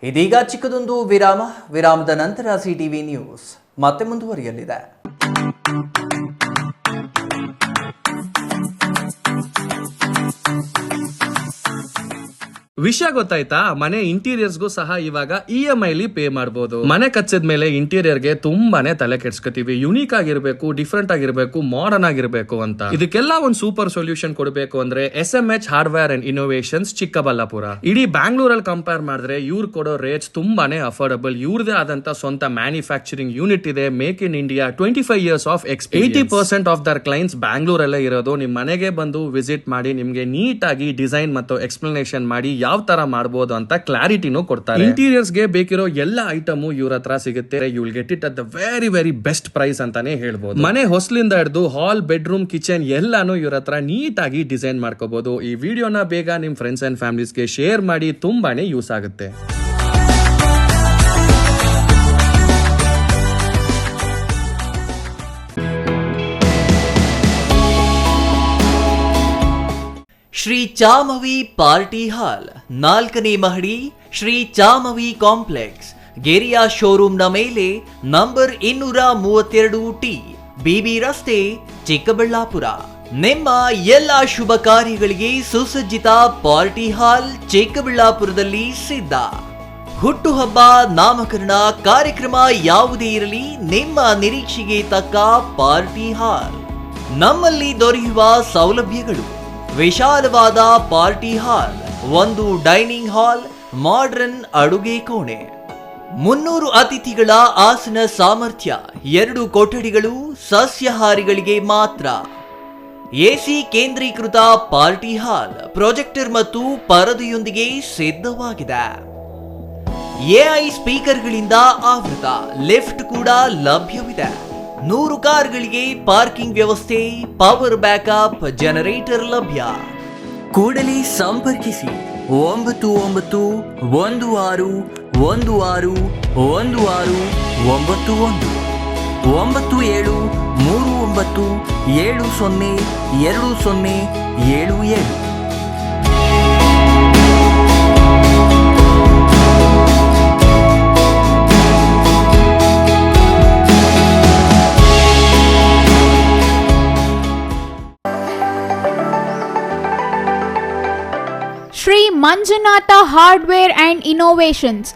A: ಇದೀಗ ಚಿಕ್ಕದೊಂದು ವಿರಾಮದ ನಂತರ ಸಿಟಿವಿ ನ್ಯೂಸ್ ಮತ್ತೆ ಮುಂದುವರಿಯಲಿದೆ.
N: ವಿಷಯ ಗೊತ್ತಾಯ್ತಾ? ಮನೆ ಇಂಟೀರಿಯರ್ಸ್ಗೂ ಸಹ ಇವಾಗ EMI ಪೇ ಮಾಡಬಹುದು. ಮನೆ ಕಚ್ಚಿದ ಮೇಲೆ ಇಂಟೀರಿಯರ್ಗೆ ತುಂಬಾನೇ ತಲೆ ಕೆಡ್ಸ್ಕೊತೀವಿ. ಯುನೀಕ್ ಆಗಿರ್ಬೇಕು, ಡಿಫ್ರೆಂಟ್ ಆಗಿರ್ಬೇಕು, ಮಾಡರ್ನ್ ಆಗಿರ್ಬೇಕು ಅಂತ. ಇದಕ್ಕೆಲ್ಲ ಒಂದು ಸೂಪರ್ ಸೊಲ್ಯೂಷನ್ ಕೊಡಬೇಕು ಅಂದ್ರೆ SMH hardware and innovations Chikkaballapur. ಇಡೀ ಬ್ಯಾಂಗ್ಳೂರಲ್ಲಿ ಕಂಪೇರ್ ಮಾಡಿದ್ರೆ ಇವ್ರು ಕೊಡೋ ರೇಟ್ಸ್ ತುಂಬಾನೇ ಅಫೋರ್ಡಬಲ್. ಇವ್ರದೇ ಆದಂತ ಸ್ವಂತ ಮ್ಯಾನುಫ್ಯಾಕ್ಚರಿಂಗ್ ಯೂನಿಟ್ ಇದೆ. Make in India, 25 years of experience. 80% of their clients ಬ್ಯಾಂಗ್ಳೂರಲ್ಲೇ ಇರೋದು. ನಿಮ್ ಮನೆಗೆ ಬಂದು ವಿಸಿಟ್ ಮಾಡಿ ನಿಮ್ಗೆ ನೀಟ್ ಆಗಿ ಡಿಸೈನ್ ಮತ್ತು ಎಕ್ಸ್ಪ್ಲನೇಷನ್ ಮಾಡಿ ಯಾವ ತರ ಮಾಡಬಹುದು ಅಂತ ಕ್ಲಾರಿಟಿನೂ ಕೊಡ್ತಾರೆ. ಇಂಟೀರಿಯರ್ಸ್ ಗೆ ಬೇಕಿರೋ ಎಲ್ಲ ಐಟಮ್ ಇವ್ರ ಹತ್ರ ಸಿಗುತ್ತೆ. You will get it at the very best price ಅಂತಾನೆ ಹೇಳ್ಬೋದು. ಮನೆ ಹೊಸಲಿಂದ ಹಿಡಿದು ಹಾಲ್, ಬೆಡ್ರೂಮ್, ಕಿಚನ್ ಎಲ್ಲಾನು ಇವ್ರ ಹತ್ರ ನೀಟ್ ಆಗಿ ಡಿಸೈನ್ ಮಾಡ್ಕೋಬಹುದು. ಈ ವಿಡಿಯೋನ ಬೇಗ ನಿಮ್ ಫ್ರೆಂಡ್ಸ್ ಅಂಡ್ ಫ್ಯಾಮಿಲೀಸ್ಗೆ ಶೇರ್ ಮಾಡಿ, ತುಂಬಾನೇ ಯೂಸ್ ಆಗುತ್ತೆ.
A: ಶ್ರೀ ಚಾಮವಿ ಪಾರ್ಟಿ ಹಾಲ್, 4ನೇ ಮಹಡಿ, ಶ್ರೀ ಚಾಮವಿ ಕಾಂಪ್ಲೆಕ್ಸ್, ಗೆರಿಯಾ ಶೋರೂಮ್ನ ಮೇಲೆ, ನಂಬರ್ 232T, BB ರಸ್ತೆ, ಚಿಕ್ಕಬಳ್ಳಾಪುರ. ನಿಮ್ಮ ಎಲ್ಲ ಶುಭ ಕಾರ್ಯಗಳಿಗೆ ಸುಸಜ್ಜಿತ ಪಾರ್ಟಿ ಹಾಲ್ ಚಿಕ್ಕಬಳ್ಳಾಪುರದಲ್ಲಿ ಸಿದ್ಧ. ಹುಟ್ಟುಹಬ್ಬ, ನಾಮಕರಣ, ಕಾರ್ಯಕ್ರಮ ಯಾವುದೇ ಇರಲಿ, ನಿಮ್ಮ ನಿರೀಕ್ಷೆಗೆ ತಕ್ಕ ಪಾರ್ಟಿ ಹಾಲ್. ನಮ್ಮಲ್ಲಿ ದೊರೆಯುವ ಸೌಲಭ್ಯಗಳು: ವಿಶಾಲವಾದ ಪಾರ್ಟಿ ಹಾಲ್, ಒಂದು ಡೈನಿಂಗ್ ಹಾಲ್, ಮಾಡರ್ನ್ ಅಡುಗೆ ಕೋಣೆ, 300 ಅತಿಥಿಗಳ ಆಸನ ಸಾಮರ್ಥ್ಯ, 2 ಕೊಠಡಿಗಳು ಸಸ್ಯಾಹಾರಿಗಳಿಗೆ ಮಾತ್ರ, AC ಕೇಂದ್ರೀಕೃತ ಪಾರ್ಟಿ ಹಾಲ್, ಪ್ರೊಜೆಕ್ಟರ್ ಮತ್ತು ಪರದೆಯೊಂದಿಗೆ ಸಿದ್ಧವಾಗಿದೆ. AI ಸ್ಪೀಕರ್ಗಳಿಂದ ಆವೃತ, ಲಿಫ್ಟ್ ಕೂಡ ಲಭ್ಯವಿದೆ. 100 ಕಾರ್ಗಳಿಗೆ ಪಾರ್ಕಿಂಗ್ ವ್ಯವಸ್ಥೆ, ಪವರ್ ಬ್ಯಾಕಪ್ ಜನರೇಟರ್ ಲಭ್ಯ. ಕೂಡಲೇ ಸಂಪರ್ಕಿಸಿ 9916161691 9739702077.
J: Shri Manjunatha hardware and innovations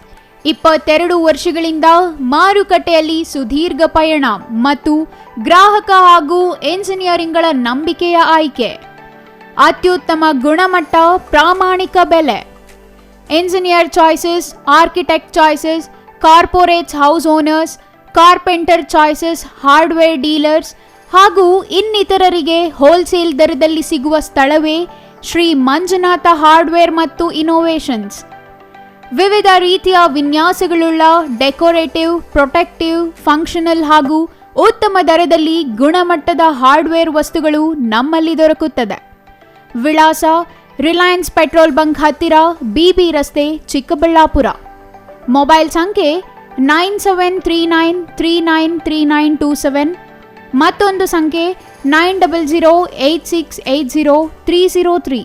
J: 22 ವರ್ಷಗಳಿಂದ ಮಾರುಕಟ್ಟೆಯಲ್ಲಿ ಸುದೀರ್ಘ ಪಯಣ ಮತ್ತು ಗ್ರಾಹಕ ಹಾಗೂ ಎಂಜಿನಿಯರಿಂಗ್ಗಳ ನಂಬಿಕೆಯ ಆಯ್ಕೆ. ಅತ್ಯುತ್ತಮ ಗುಣಮಟ್ಟ, ಪ್ರಾಮಾಣಿಕ ಬೆಲೆ. Engineer choices, architect choices, corporates, house owners, carpenter choices, hardware dealers ಹಾಗೂ ಇನ್ನಿತರರಿಗೆ ಹೋಲ್ಸೇಲ್ ದರದಲ್ಲಿ ಸಿಗುವ ಸ್ಥಳವೇ ಶ್ರೀ ಮಂಜುನಾಥ ಹಾರ್ಡ್ವೇರ್ ಮತ್ತು ಇನ್ನೋವೇಷನ್ಸ್. ವಿವಿಧ ರೀತಿಯ ವಿನ್ಯಾಸಗಳುಳ್ಳ ಡೆಕೋರೇಟಿವ್, ಪ್ರೊಟೆಕ್ಟಿವ್, ಫಂಕ್ಷನಲ್ ಹಾಗೂ ಉತ್ತಮ ದರದಲ್ಲಿ ಗುಣಮಟ್ಟದ ಹಾರ್ಡ್ವೇರ್ ವಸ್ತುಗಳು ನಮ್ಮಲ್ಲಿ ದೊರಕುತ್ತದೆ. ವಿಳಾಸ: ರಿಲಯನ್ಸ್ ಪೆಟ್ರೋಲ್ ಬಂಕ್ ಹತ್ತಿರ, BB ರಸ್ತೆ, ಚಿಕ್ಕಬಳ್ಳಾಪುರ. ಮೊಬೈಲ್ ಸಂಖ್ಯೆ 9739393927, ಮತ್ತೊಂದು ಸಂಖ್ಯೆ 9008680303.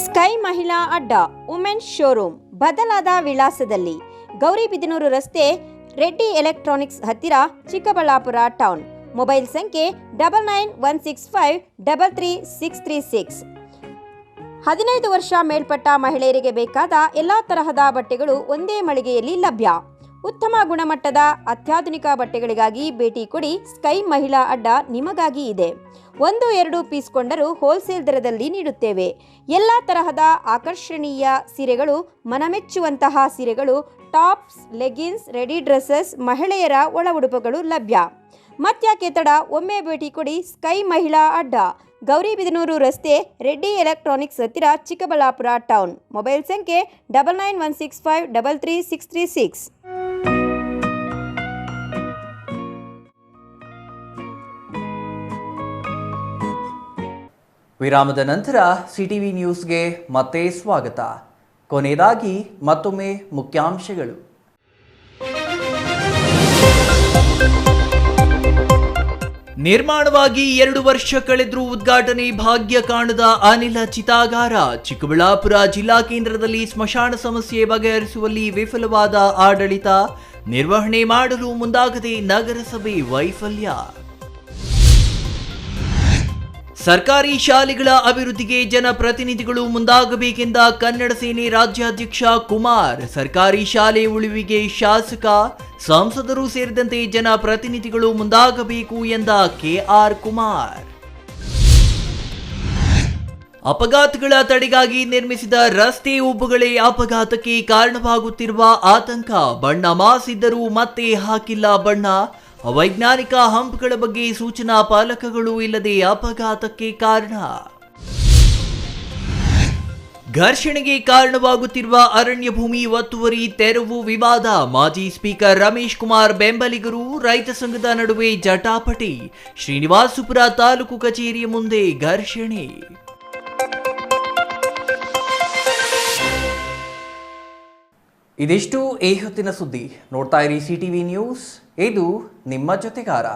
O: ಸ್ಕೈ ಮಹಿಳಾ ಅಡ್ಡ, ವುಮೆನ್ಸ್ ಶೋರೂಮ್ ಬದಲಾದ ವಿಳಾಸದಲ್ಲಿ, ಗೌರಿಬಿದನೂರು ರಸ್ತೆ, ರೆಡ್ಡಿ ಎಲೆಕ್ಟ್ರಾನಿಕ್ಸ್ ಹತ್ತಿರ, ಚಿಕ್ಕಬಳ್ಳಾಪುರ ಟೌನ್. ಮೊಬೈಲ್ ಸಂಖ್ಯೆ 9916533636. 15 ವರ್ಷ ಮೇಲ್ಪಟ್ಟ ಮಹಿಳೆಯರಿಗೆ ಬೇಕಾದ ಎಲ್ಲ ತರಹದ ಬಟ್ಟೆಗಳು ಒಂದೇ ಮಳಿಗೆಯಲ್ಲಿ ಲಭ್ಯ. ಉತ್ತಮ ಗುಣಮಟ್ಟದ ಅತ್ಯಾಧುನಿಕ ಬಟ್ಟೆಗಳಿಗಾಗಿ ಭೇಟಿ ಕೊಡಿ. ಸ್ಕೈ ಮಹಿಳಾ ಅಡ್ಡ ನಿಮಗಾಗಿ ಇದೆ. 1-2 ಪೀಸ್ ಕೊಂಡರೂ ಹೋಲ್ಸೇಲ್ ದರದಲ್ಲಿ ನೀಡುತ್ತೇವೆ. ಎಲ್ಲ ತರಹದ ಆಕರ್ಷಣೀಯ ಸೀರೆಗಳು, ಮನಮೆಚ್ಚುವಂತಹ ಸೀರೆಗಳು, ಟಾಪ್ಸ್, ಲೆಗಿನ್ಸ್, ರೆಡಿ ಡ್ರೆಸ್ಸಸ್, ಮಹಿಳೆಯರ ಒಳ ಉಡುಪುಗಳು ಲಭ್ಯ. ಮತ್ಯಾಕೆ ತಡ, ಒಮ್ಮೆ ಭೇಟಿ ಕೊಡಿ. ಸ್ಕೈ ಮಹಿಳಾ ಅಡ್ಡ, ಗೌರಿಬಿದನೂರು ರಸ್ತೆ ರೆಡ್ಡಿ ಎಲೆಕ್ಟ್ರಾನಿಕ್ಸ್ ಹತ್ತಿರ ಚಿಕ್ಕಬಳ್ಳಾಪುರ ಟೌನ್. ಮೊಬೈಲ್ ಸಂಖ್ಯೆ 9916533636.
A: ವಿರಾಮದ ನಂತರ ಸಿಟಿವಿ ನ್ಯೂಸ್ಗೆ ಮತ್ತೆ ಸ್ವಾಗತ. ಕೊನೆಯದಾಗಿ ಮತ್ತೊಮ್ಮೆ ಮುಖ್ಯಾಂಶಗಳು. ನಿರ್ಮಾಣವಾಗಿ 2 ವರ್ಷ ಕಳೆದರೂ ಉದ್ಘಾಟನೆ ಭಾಗ್ಯ ಕಾಣದ ಅನಿಲ ಚಿತಾಗಾರ. ಚಿಕ್ಕಬಳ್ಳಾಪುರ ಜಿಲ್ಲಾ ಕೇಂದ್ರದಲ್ಲಿ ಸ್ಮಶಾನ ಸಮಸ್ಯೆ ಬಗೆಹರಿಸುವಲ್ಲಿ ವಿಫಲವಾದ ಆಡಳಿತ, ನಿರ್ವಹಣೆ ಮಾಡಲು ಮುಂದಾಗದೆ ನಗರಸಭೆ ವೈಫಲ್ಯ. ಸರ್ಕಾರಿ ಶಾಲೆಗಳ ಅಭಿವೃದ್ಧಿಗೆ ಜನಪ್ರತಿನಿಧಿಗಳು ಮುಂದಾಗಬೇಕೆಂದ ಕನ್ನಡ ಸೇನೆ ರಾಜ್ಯಾಧ್ಯಕ್ಷ ಕುಮಾರ್. ಸರ್ಕಾರಿ ಶಾಲೆ ಉಳಿವಿಗೆ ಶಾಸಕ, ಸಂಸದರು ಸೇರಿದಂತೆ ಜನಪ್ರತಿನಿಧಿಗಳು ಮುಂದಾಗಬೇಕು ಎಂದ ಕೆಆರ್ ಕುಮಾರ್. ಅಪಘಾತಗಳ ತಡೆಗಾಗಿ ನಿರ್ಮಿಸಿದ ರಸ್ತೆ ಉಬ್ಬುಗಳೇ ಅಪಘಾತಕ್ಕೆ ಕಾರಣವಾಗುತ್ತಿರುವ ಆತಂಕ. ಬಣ್ಣ ಮಾಸಿದ್ದರೂ ಮತ್ತೆ ಹಾಕಿಲ್ಲ ಬಣ್ಣ. ಅವೈಜ್ಞಾನಿಕ ಹಂಪ್ಗಳ ಬಗ್ಗೆ ಸೂಚನಾ ಫಲಕಗಳು ಇಲ್ಲದೆ ಅಪಘಾತಕ್ಕೆ ಕಾರಣ. ಘರ್ಷಣೆಗೆ ಕಾರಣವಾಗುತ್ತಿರುವ ಅರಣ್ಯ ಭೂಮಿ ಒತ್ತುವರಿ ತೆರವು ವಿವಾದ. ಮಾಜಿ ಸ್ಪೀಕರ್ ರಮೇಶ್ ಕುಮಾರ್ ಬೆಂಬಲಿಗರು, ರೈತ ಸಂಘದ ನಡುವೆ ಜಟಾಪಟಿ. ಶ್ರೀನಿವಾಸಪುರ ತಾಲೂಕು ಕಚೇರಿಯ ಮುಂದೆ ಘರ್ಷಣೆ. ಇದಿಷ್ಟು ಈ ಹೊತ್ತಿನ ಸುದ್ದಿ. ನೋಡ್ತಾ ಇರಿ ಸಿಟಿವಿ ನ್ಯೂಸ್, ಇದು ನಿಮ್ಮ ಜೊತೆಗಾರ.